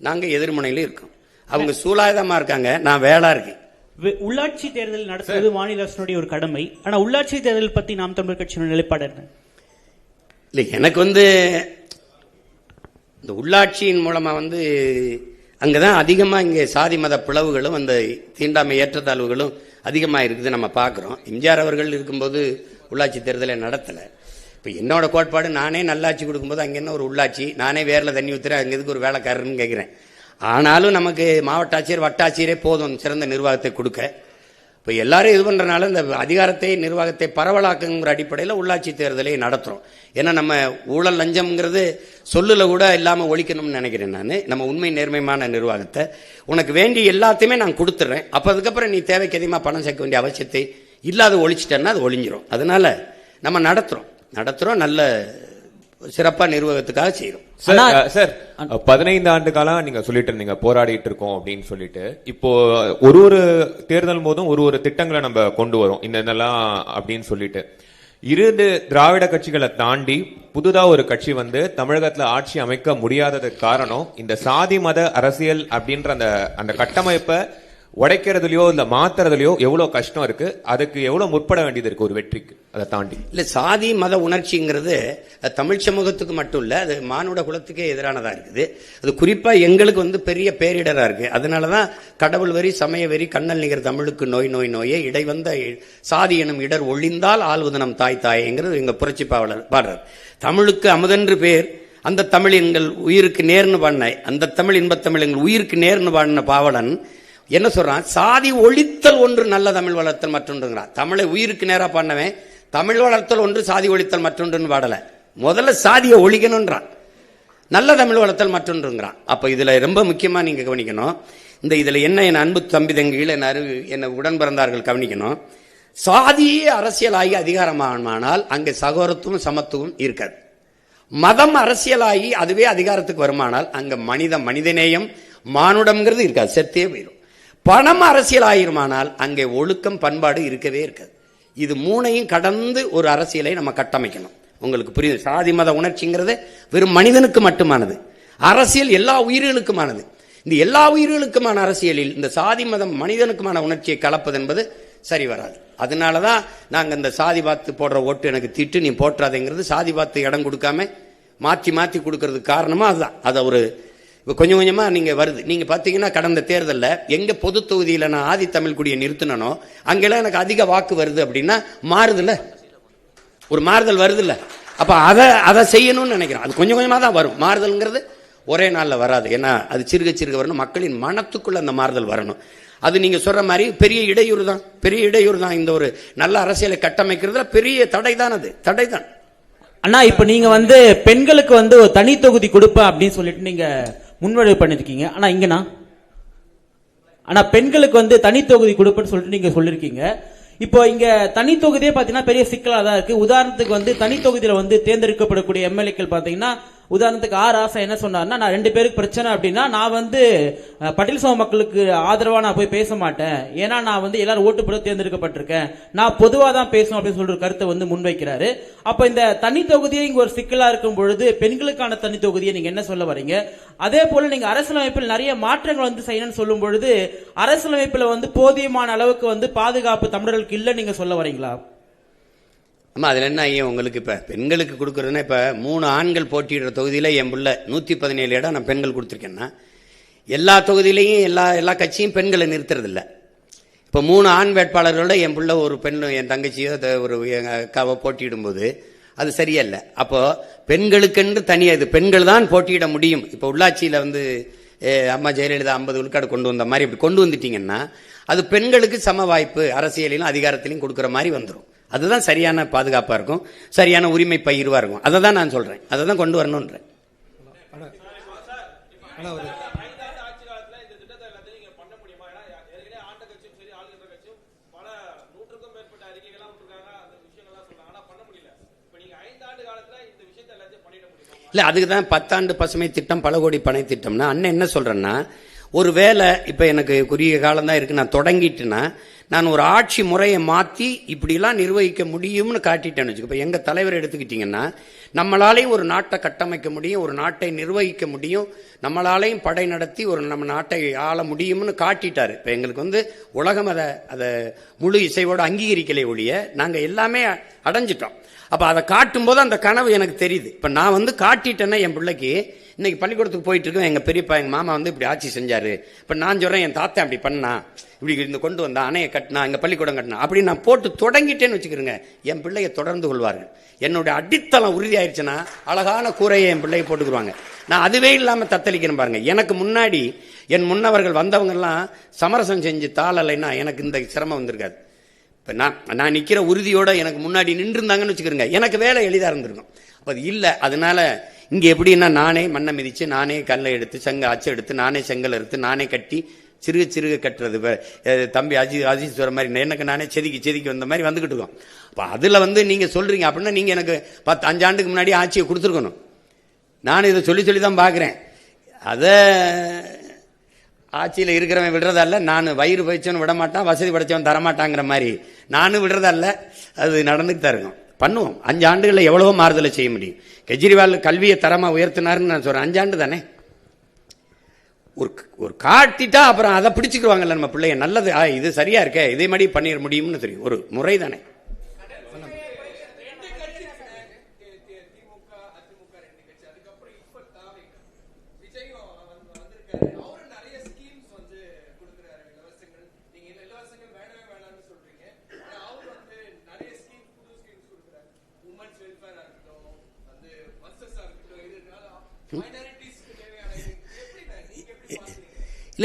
நாங்க எதிர்முனையில இருக்கோம். அவங்க சூலாயுதமா இருக்காங்க, நான் வேளா இருக்கேன். உள்ளாட்சி தேர்தல் நடத்துவது மாநில அரசுடைய ஒரு கடமை. ஆனா உள்ளாட்சி தேர்தல் பத்தி நாம் தமிழர் கட்சியோட நிலைப்பாடு என்ன? இல்ல, எனக்கு இந்த உள்ளாட்சியின் மூலமா அங்கதான் அதிகமா இங்க சாதி மத பிளவுகளும் அந்த தீண்டாமை ஏற்றத்தாழ்வுகளும் அதிகமா இருக்குது நம்ம பாக்குறோம். எம்ஜிஆர் அவர்கள் இருக்கும்போது உள்ளாட்சி தேர்தலை நடத்தல. இப்ப என்னோட கோட்பாடு, நானே நல்லாட்சி கொடுக்கும்போது அங்க என்ன ஒரு உள்ளாட்சி, நானே வேர்ல தண்ணி ஊத்துறேன், அங்க எதுக்கு ஒரு வேலைக்காரர்னு கேட்கிறேன். ஆனாலும் நமக்கு மாவட்ட ஆட்சியர் வட்டாட்சியரே போதும் சிறந்த நிர்வாகத்தை கொடுக்க. இப்போ எல்லாரும் இது பண்றதுனால இந்த அதிகாரத்தை நிர்வாகத்தை பரவலாக்குங்கிற அடிப்படையில் உள்ளாட்சி தேர்தலை நடத்துறோம். ஏன்னா நம்ம ஊழல் லஞ்சம்ங்கிறது சொல்லுல கூட இல்லாம ஒழிக்கணும்னு நினைக்கிறேன். நான் நம்ம உண்மை நேர்மையான நிர்வாகத்தை உனக்கு வேண்டி எல்லாத்தையுமே நான் கொடுத்துட்றேன். அப்ப அதுக்கப்புறம் நீ தேவைக்கு அதிகமாக பணம் சேர்க்க வேண்டிய அவசியத்தை இல்லாத ஒழிச்சிட்டேன்னா அது ஒழிஞ்சிரும். அதனால நம்ம நடத்துறோம் நல்ல சிறப்பா நிர்வாகத்துக்காக செய்யறோம். சார் 15 ஆண்டு காலம் நீங்க சொல்லிட்டு இருந்தீங்க போராடிட்டு இருக்கோம் அப்படின்னு சொல்லிட்டு. இப்போ ஒரு தேர்தல் போதும் ஒரு திட்டங்களை நம்ம கொண்டு வரோம் இதெல்லாம் அப்படின்னு சொல்லிட்டு. 2 திராவிட கட்சிகளை தாண்டி புதுதா ஒரு கட்சி தமிழகத்துல ஆட்சி அமைக்க முடியாததுக்கு காரணம் இந்த சாதி மத அரசியல் அப்படின்ற அந்த கட்டமைப்பை உடைக்கிறதுலயோ இல்ல மாத்துறதுலயோ எவ்வளவு கஷ்டம் இருக்கு, அதுக்கு எவ்வளவு முற்பட வேண்டியது இருக்கு ஒரு வெற்றிக்கு. அதை தாண்டி இல்ல, சாதி மத உணர்ச்சிங்கிறது தமிழ் சமூகத்துக்கு மட்டும் இல்ல, அது மானுட குலத்துக்கே எதிரானதா இருக்குது. அது குறிப்பா எங்களுக்கு பெரிய பேரிடரா இருக்கு. அதனாலதான் கடவுள் வரி சமய வரி கண்ணல் நிகர் தமிழுக்கு நோயே இடை வந்த சாதி எனும் இடர் ஒழிந்தால் ஆள்வது நம் தாய் தாயேங்கிறது எங்க புரட்சி பாடுறார். தமிழுக்கு அமுதென்று பேர், அந்த தமிழ் எங்கள் உயிருக்கு நேர்னு பாடின, அந்த தமிழ் இன்பத்தமிழ் எங்கள் உயிருக்கு நேர்னு பாடின பாவலன் என்ன சொல்றான்? சாதி ஒழித்தல் ஒன்று நல்ல தமிழ் வளர்த்தல் மற்றொன்றுங்கிறான். தமிழை உயிருக்கு நேரா பண்ணவன் தமிழ் வளர்த்தல் ஒன்று சாதி ஒழித்தல் மற்றொன்றுன்னு பாடல, முதல்ல சாதியை ஒழிக்கணும்ன்றான், நல்ல தமிழ் வளர்த்தல் மற்றொன்றுங்கிறான். அப்ப இதுல ரொம்ப முக்கியமா நீங்க கவனிக்கணும். இதுல என்ன என் அன்பு தம்பி தங்கிகள் என்ன உடன் பிறந்தார்கள் கவனிக்கணும். சாதியே அரசியலாகி அதிகாரமானால் அங்கே சகோதரத்துவம் சமத்துவம் இருக்காது. மதம் அரசியலாகி அதுவே அதிகாரத்துக்கு வருமானால் அங்க மனிதநேயம் மானுடம்ங்கிறது இருக்காது, செத்தே போயிடும். பணம் அரசியல் ஆயிருமானால் அங்கே ஒழுக்கம் பண்பாடு இருக்கவே இருக்காது. இது மூணையும் கடந்து ஒரு அரசியலை நம்ம கட்டமைக்கணும். உங்களுக்கு புரியுது? சாதி மத உணர்ச்சிங்கிறது வெறும் மனிதனுக்கு மட்டுமானது, அரசியல் எல்லா உயிர்களுக்குமானது. இந்த எல்லா உயிர்களுக்குமான அரசியலில் இந்த சாதி மதம் மனிதனுக்குமான உணர்ச்சியை கலப்பது என்பது சரி வராது. அதனாலதான் நாங்க இந்த சாதி பார்த்து போடுற ஓட்டு எனக்கு திட்டு நீ போற்றாதேங்கிறது, சாதி பார்த்து இடம் கொடுக்காம மாத்தி கொடுக்கறதுக்கு காரணமா அதுதான். அதை ஒரு கொஞ்சம் கொஞ்சமா நீங்க வருது. நீங்க பாத்தீங்கன்னா கடந்த தேர்தலில் எங்க பொது தொகுதியில நான் ஆதி தமிழ் குடியை நிறுத்தினோ அங்கெல்லாம் எனக்கு அதிக வாக்கு வருது அப்படின்னா மாறுதுல்ல, ஒரு மாறுதல் வருதுல்ல. அப்ப அதை செய்யணும்னு நினைக்கிறேன். அது கொஞ்சம் கொஞ்சமா தான் வரும். மாறுதல்ங்கிறது ஒரே நாள்ல வராது. ஏன்னா அது சிறுக வரணும், மக்களின் மனத்துக்குள்ள அந்த மாறுதல் வரணும். அது நீங்க சொல்ற மாதிரி பெரிய இடையூறு தான். இந்த ஒரு நல்ல அரசியலை கட்டமைக்கிறதுல பெரிய தடை தான். அண்ணா, இப்ப நீங்க பெண்களுக்கு ஒரு தனி தொகுதி கொடுப்பேன் அப்படின்னு சொல்லிட்டு நீங்க முன்வடிவு பண்ணிருக்கீங்க. ஆனா இங்கனா பெண்களுக்கு தனி தொகுதி கொடுப்பேன்னு சொல்லிட்டு நீங்க சொல்லிருக்கீங்க. இப்போ இங்க தனி தொகுதியே பாத்தீங்கன்னா பெரிய சிக்கலா தான் இருக்கு. உதாரணத்துக்கு தனி தொகுதியில தேர்ந்தெடுக்கப்படக்கூடிய எம்எல்ஏக்கள் பாத்தீங்கன்னா உதாரணத்துக்கு ராசா என்ன சொன்னார்னா, நான் 2 பேருக்கு பிரச்சனை அப்படின்னா நான் வந்து பட்டியல் சமூக மக்களுக்கு ஆதரவா நான் போய் பேச மாட்டேன், ஏன்னா நான் வந்து எல்லாரும் ஓட்டு போட தேர்ந்தெடுக்கப்பட்டிருக்கேன், நான் பொதுவா தான் பேசணும் அப்படின்னு சொல்ற கருத்தை வந்து முன்வைக்கிறாரு. அப்ப இந்த தனி தொகுதியை இங்க ஒரு சிக்கலா இருக்கும் பொழுது பெண்களுக்கான தனி தொகுதியை நீங்க என்ன சொல்ல வரீங்க? அதே போல நீங்க அரசியலமைப்பில் நிறைய மாற்றங்கள் வந்து செய்யணும்னு சொல்லும் பொழுது அரசியலமைப்புல வந்து போதியமான அளவுக்கு வந்து பாதுகாப்பு தமிழர்களுக்கு இல்ல நீங்க சொல்ல வரீங்களா? ஆமா, அதுல என்ன ஐயா உங்களுக்கு இப்ப பெண்களுக்கு கொடுக்கறதுன்னா, இப்ப 3 ஆண்கள் போட்டியிடுற தொகுதியில என் புள்ள 117 இடம் நான் பெண்கள் கொடுத்துருக்கேன்னா, எல்லா தொகுதியிலையும் எல்லா கட்சியும் பெண்களை நிறுத்துறது இல்லை. இப்போ 3 ஆண் வேட்பாளர்களோட என் புள்ள ஒரு பெண், என் தங்கச்சியோ ஒரு அக்காவோ போட்டியிடும்போது அது சரியல்ல. அப்போ பெண்களுக்கென்று தனியாக இது பெண்கள் தான் போட்டியிட முடியும். இப்போ உள்ளாட்சியில் வந்து அம்மா ஜெயலலிதா 50 விழுக்காடு கொண்டு வந்த மாதிரி இப்படி கொண்டு வந்துட்டீங்கன்னா அது பெண்களுக்கு சம வாய்ப்பு அரசியலிலும் அதிகாரத்திலையும் கொடுக்குற மாதிரி வந்துடும். அதுதான் சரியான பாதுகாப்பாக இருக்கும், சரியான உரிமை பகிர்வாக இருக்கும். அதை தான் நான் சொல்கிறேன், அதை தான் கொண்டு வரணுன்றேன். இல்லை, அதுக்கு தான் 10 ஆண்டு பசுமை திட்டம், பல கோடி பனை திட்டம்னா அண்ணன் என்ன சொல்கிறேன்னா, ஒரு வேலை இப்போ எனக்கு குறுகிய காலம் தான் இருக்குது, நான் தொடங்கிட்டுன்னா நான் ஒரு ஆட்சி முறையை மாற்றி இப்படிலாம் நிர்வகிக்க முடியும்னு காட்டிட்டேன்னு வச்சுக்கோ. இப்போ எங்கள் தலைவர் எடுத்துக்கிட்டிங்கன்னா நம்மளாலையும் ஒரு நாட்டை கட்டமைக்க முடியும், ஒரு நாட்டை நிர்வகிக்க முடியும், நம்மளாலையும் படை நடத்தி ஒரு நம்ம நாட்டை ஆள முடியும்னு காட்டிட்டாரு. இப்போ எங்களுக்கு வந்து உலகம் அதை முழு இசைவோடு அங்கீகரிக்கலை ஒழிய நாங்கள் எல்லாமே அடைஞ்சிட்டோம். அப்போ அதை காட்டும்போது அந்த கனவு எனக்கு தெரியுது. இப்போ நான் வந்து காட்டிட்டேன்னா என் பிள்ளைக்கு இன்னைக்கு பள்ளிக்கூடத்துக்கு போயிட்டு இருக்கோம், எங்கள் பெரியப்பா எங்கள் மாமா வந்து இப்படி ஆட்சி செஞ்சாரு, இப்போ நான் சொல்கிறேன் என் தாத்தா அப்படி பண்ணா, இப்படி இந்த கொண்டு வந்தா, அணையை கட்டினா, எங்கள் பள்ளிக்கூடம் கட்டினா, அப்படி நான் போட்டு தொடங்கிட்டேன்னு வச்சுக்கிறேங்க, என் பிள்ளைய தொடர்ந்து கொள்வார்கள். என்னுடைய அடித்தளம் உறுதியாயிருச்சுன்னா அழகான கூரையை என் பிள்ளையை போட்டுக்குருவாங்க. நான் அதுவே இல்லாமல் தத்தளிக்கிறேன் பாருங்க. எனக்கு முன்னாடி என் முன்னவர்கள் வந்தவங்கெல்லாம் சமரசம் செஞ்சு தாளலைன்னா எனக்கு இந்த சிரமம் வந்திருக்காது. இப்போ நான் நிற்கிற உறுதியோட எனக்கு முன்னாடி நின்றுருந்தாங்கன்னு வச்சுக்கிறேங்க, எனக்கு வேலை எளிதாக இருந்திருக்கும். அப்போ அது இல்லை. அதனால இங்கே எப்படின்னா நானே மண்ணை மிதித்து, நானே கல்லை எடுத்து, அச்சு எடுத்து, நானே செங்கல் எடுத்து, நானே கட்டி சிறுக கட்டுறது. தம்பி அஜித் சொல்ற மாதிரி எனக்கு நானே செதுக்கி வந்த மாதிரி வந்துகிட்டு இருக்கோம். அப்போ அதில் வந்து நீங்கள் சொல்கிறீங்க அப்படின்னா நீங்கள் எனக்கு 5 ஆண்டுக்கு முன்னாடி ஆட்சியை கொடுத்துருக்கணும். நான் இதை சொல்லி தான் பார்க்குறேன். அதை ஆட்சியில் இருக்கிறவன் விடுறதல்ல, நான் வயிறு பயிச்சவன் விட மாட்டான், வசதி படைச்சவன் தரமாட்டாங்கிற மாதிரி நானும் விடுறதல்ல, அது நடந்துட்டு தான் இருக்கும். பண்ணுவோம். 5 ஆண்டுகளில் எவ்வளவோ மாறுதலை செய்ய முடியும். கெஜ்ரிவால் கல்வியை தரமாக உயர்த்தினாருன்னு நான் சொல்கிறேன். 5 ஆண்டு தானே. ஒரு காட்டிட்டா அப்புறம் அதை பிடிச்சிக்குவாங்கல்ல நம்ம பிள்ளைய. நல்லது, இது சரியா இருக்க, இதே மாதிரி பண்ணிட முடியும்னு தெரியும். ஒரு முறை தானே.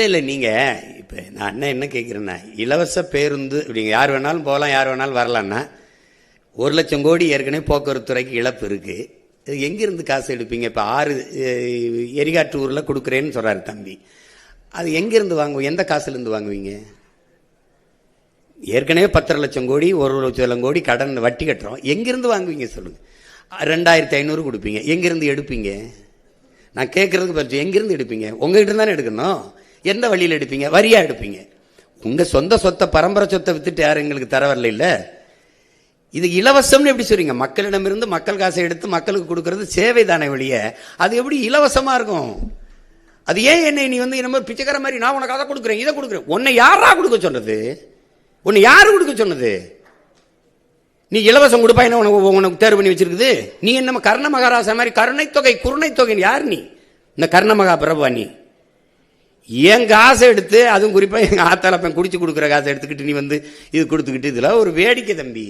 இல்லை நீங்கள் இப்போ நான் என்ன கேட்குறேன்னா, இலவச பேருந்து இப்படிங்க யார் வேணாலும் போகலாம், யார் வேணாலும் வரலான்னா 1 லட்சம் கோடி ஏற்கனவே போக்குவரத்து துறைக்கு இழப்பு இருக்குது. இது எங்கேருந்து காசு எடுப்பீங்க? இப்போ 6 எரிகாட்டு ஊரில் கொடுக்குறேன்னு சொல்கிறாரு தம்பி, அது எங்கேருந்து வாங்குவோம்? எந்த காசுலேருந்து வாங்குவீங்க? ஏற்கனவே 10 லட்சம் கோடி 1 லட்சம் கோடி கடன் வட்டி கட்டுறோம், எங்கேருந்து வாங்குவீங்க சொல்லுங்கள்? 2500 கொடுப்பீங்க, எங்கேருந்து எடுப்பீங்க? நான் கேட்கறதுக்கு பற்றி எங்கேருந்து எடுப்பீங்க? உங்ககிட்ட தானே எடுக்கணும். எந்த வழியில் எடுப்பீங்க? வரியா எடுப்பீங்க. உங்கள் சொந்த சொத்தை, பரம்பரை சொத்தை வித்துட்டு யாரும் எங்களுக்கு தர வரல. இல்லை, இது இலவசம்னு எப்படி சொல்றீங்க? மக்களிடமிருந்து மக்கள் காசை எடுத்து மக்களுக்கு கொடுக்கறது சேவை தானே வழிய, அது எப்படி இலவசமா இருக்கும்? அது ஏன் என்னை நீ வந்து நம்ம பிச்சைக்கார மாதிரி நான் உனக்கு அதை கொடுக்குறேன், இதை கொடுக்குறேன்? உன்னை யாரா கொடுக்க சொன்னது? உன்னை யாரு கொடுக்க சொன்னது? நீ இலவசம் கொடுப்பாயின உனக்கு தேர்வு பண்ணி வச்சிருக்குது. நீ என்ன கர்ண மகாராசா மாதிரி கருணை தொகை குருணை தொகை? யார் நீ? இந்த கர்ண மகா பிரபா நீ? என் காசை எடுத்து, அதுவும் குறிப்பா எங்க ஆத்தாளப்பன் குடிச்சு கொடுக்குற காசை எடுத்துக்கிட்டு நீ வந்து இது கொடுத்துக்கிட்டு, இதுல ஒரு வேடிக்கை தம்பி.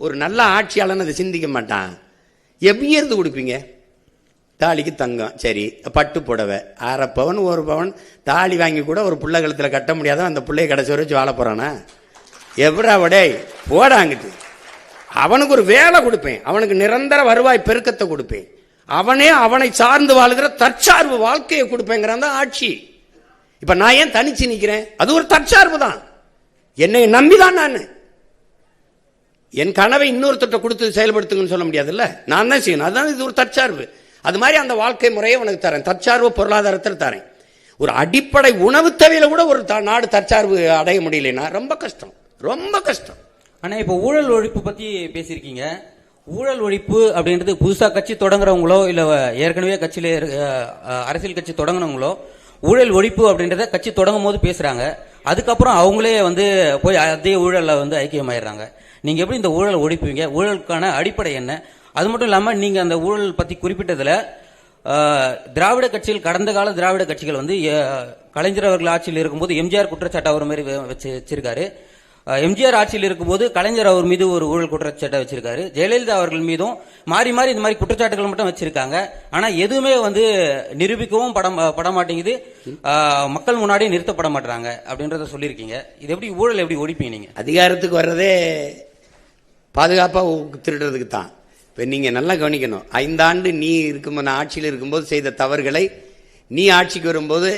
ஒரு நல்ல ஆட்சியாளன் அதை சிந்திக்க மாட்டான். எப்படி இருந்து கொடுப்பீங்க? தாலிக்கு தங்கம், சரி, பட்டு புடவை 1/2 பவன் 1 பவன் தாலி வாங்கி கூட ஒரு பிள்ளை கழுத்துல கட்ட முடியாத அந்த பிள்ளைய கடைசி வச்சு வாழ போறானா? எவ்வளவுடே போடாங்கிட்டு அவனுக்கு ஒரு வேலை கொடுப்பேன், அவனுக்கு நிரந்தர வருவாய் பெருக்கத்தை கொடுப்பேன், அவனை சார்ந்து வாழ்கிற தற்சார்பு வாழ்க்கையை கொடுப்பேங்கிறான் தான் ஆட்சி. இப்ப நான் ஏன் தனிச்சு நிக்கிறேன்? அது ஒரு தற்சார்பு தான். என்னை நம்பிதான் நான் என் கனவை இன்னொருத்தட்ட கொடுத்து செயல்படுத்துங்கன்னு சொல்ல முடியாதுல்ல, நான் தான் செய்யணும். அதுதான் இது ஒரு தற்சார்பு. அது மாதிரி அந்த வாழ்க்கை முறையை உனக்கு தரேன், தற்சார்பு பொருளாதாரத்தில் தரேன். ஒரு அடிப்படை உணவு தேவையில கூட ஒரு நாடு தற்சார்பு அடைய முடியலன்னா ரொம்ப கஷ்டம், ரொம்ப கஷ்டம். ஆனா இப்போ ஊழல் ஒழிப்பு பத்தி பேசியிருக்கீங்க. ஊழல் ஒழிப்பு அப்படின்றது புதுசா கட்சி தொடங்குறவங்களோ இல்ல ஏற்கனவே கட்சியில அரசியல் கட்சி தொடங்குனவங்களோ ஊழல் ஒழிப்பு அப்படின்றத கட்சி தொடங்கும் போது பேசுறாங்க. அதுக்கப்புறம் அவங்களே வந்து போய் அதே ஊழல்ல வந்து ஐக்கியமாயிடுறாங்க. நீங்க எப்படி இந்த ஊழல் ஒழிப்பீங்க? ஊழலுக்கான அடிப்படை என்ன? அது மட்டும் இல்லாம நீங்க அந்த ஊழல் பத்தி குறிப்பிட்டதுல திராவிட கட்சிகள், கடந்த கால திராவிட கட்சிகள் வந்து கலைஞர் அவர்கள் ஆட்சியில் இருக்கும்போது எம்ஜிஆர் குற்றச்சாட்டு அவர் மாதிரி வச்சிருக்காரு. எம்ஜிஆர் ஆட்சியில் இருக்கும்போது கலைஞர் அவர் மீது ஒரு ஊழல் குற்றச்சாட்டை வச்சிருக்காரு. ஜெயலலிதா அவர்கள் மீதும் மாறி மாறி இந்த மாதிரி குற்றச்சாட்டுகள் மட்டும் வச்சிருக்காங்க. ஆனா எதுவுமே வந்து நிரூபிக்கவும் பட மாட்டேங்குது, மக்கள் முன்னாடி நிறுத்தப்பட மாட்டாங்க அப்படின்றத சொல்லியிருக்கீங்க. இது எப்படி ஊழல் எப்படி ஒழிப்பீங்க நீங்க? அதிகாரத்துக்கு வர்றதே பாதுகாப்பா திருடுறதுக்கு தான். இப்ப நீங்க நல்லா கவனிக்கணும். 5 ஆண்டு நீ இருக்கும்போது, ஆட்சியில் இருக்கும்போது செய்த தவறுகளை நீ ஆட்சிக்கு வரும்போது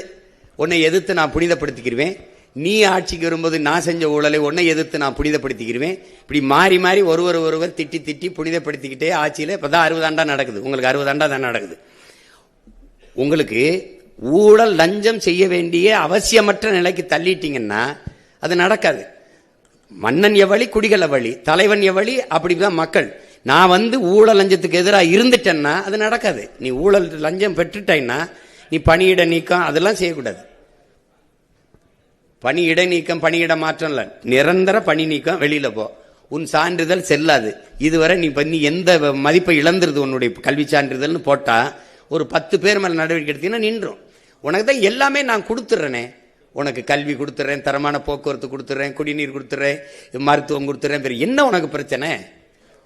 உன்னை எதிர்த்து நான் புனிதப்படுத்திக்கிருவேன். நீ ஆட்சிக்கு வரும்போது நான் செஞ்ச ஊழலை உன்னை எதிர்த்து நான் புனிதப்படுத்திக்கிருவேன். இப்படி மாறி மாறி ஒருவர் திட்டி திட்டி புனிதப்படுத்திக்கிட்டே ஆட்சியில் இப்பதான் 60 ஆண்டா நடக்குது. உங்களுக்கு 60 ஆண்டா தான் நடக்குது. உங்களுக்கு ஊழல் லஞ்சம் செய்ய வேண்டிய அவசியமற்ற நிலைக்கு தள்ளிட்டீங்கன்னா அது நடக்காது. மன்னன் எவ்வளி, குடிகள் எவ்வளி, தலைவன் எவ்வளி, அப்படிதான் மக்கள். நான் வந்து ஊழல் லஞ்சத்துக்கு எதிராக இருந்துட்டேன்னா அது நடக்காது. நீ ஊழல் லஞ்சம் பெற்றுட்டேன்னா நீ பணியிட நீக்கம் அதெல்லாம் செய்யக்கூடாது. பணியிட நீக்கம், பணியிட மாற்றம் இல்ல, நிரந்தர பணி நீக்கம். வெளியில போ, உன் சான்றிதழ் செல்லாது. இதுவரை நீ எந்த மதிப்பை இழந்துருது உன்னுடைய கல்வி சான்றிதழ்னு போட்டா ஒரு 10 பேர் மேல நடவடிக்கை எடுத்தீங்கன்னா நின்றும். உனக்கு தான் எல்லாமே நான் கொடுத்துட்றேனே. உனக்கு கல்வி கொடுத்துட்றேன், தரமான போக்குவரத்து கொடுத்துட்றேன், குடிநீர் கொடுத்துட்றேன், மருத்துவம் கொடுத்துட்றேன். என்ன உனக்கு பிரச்சனை?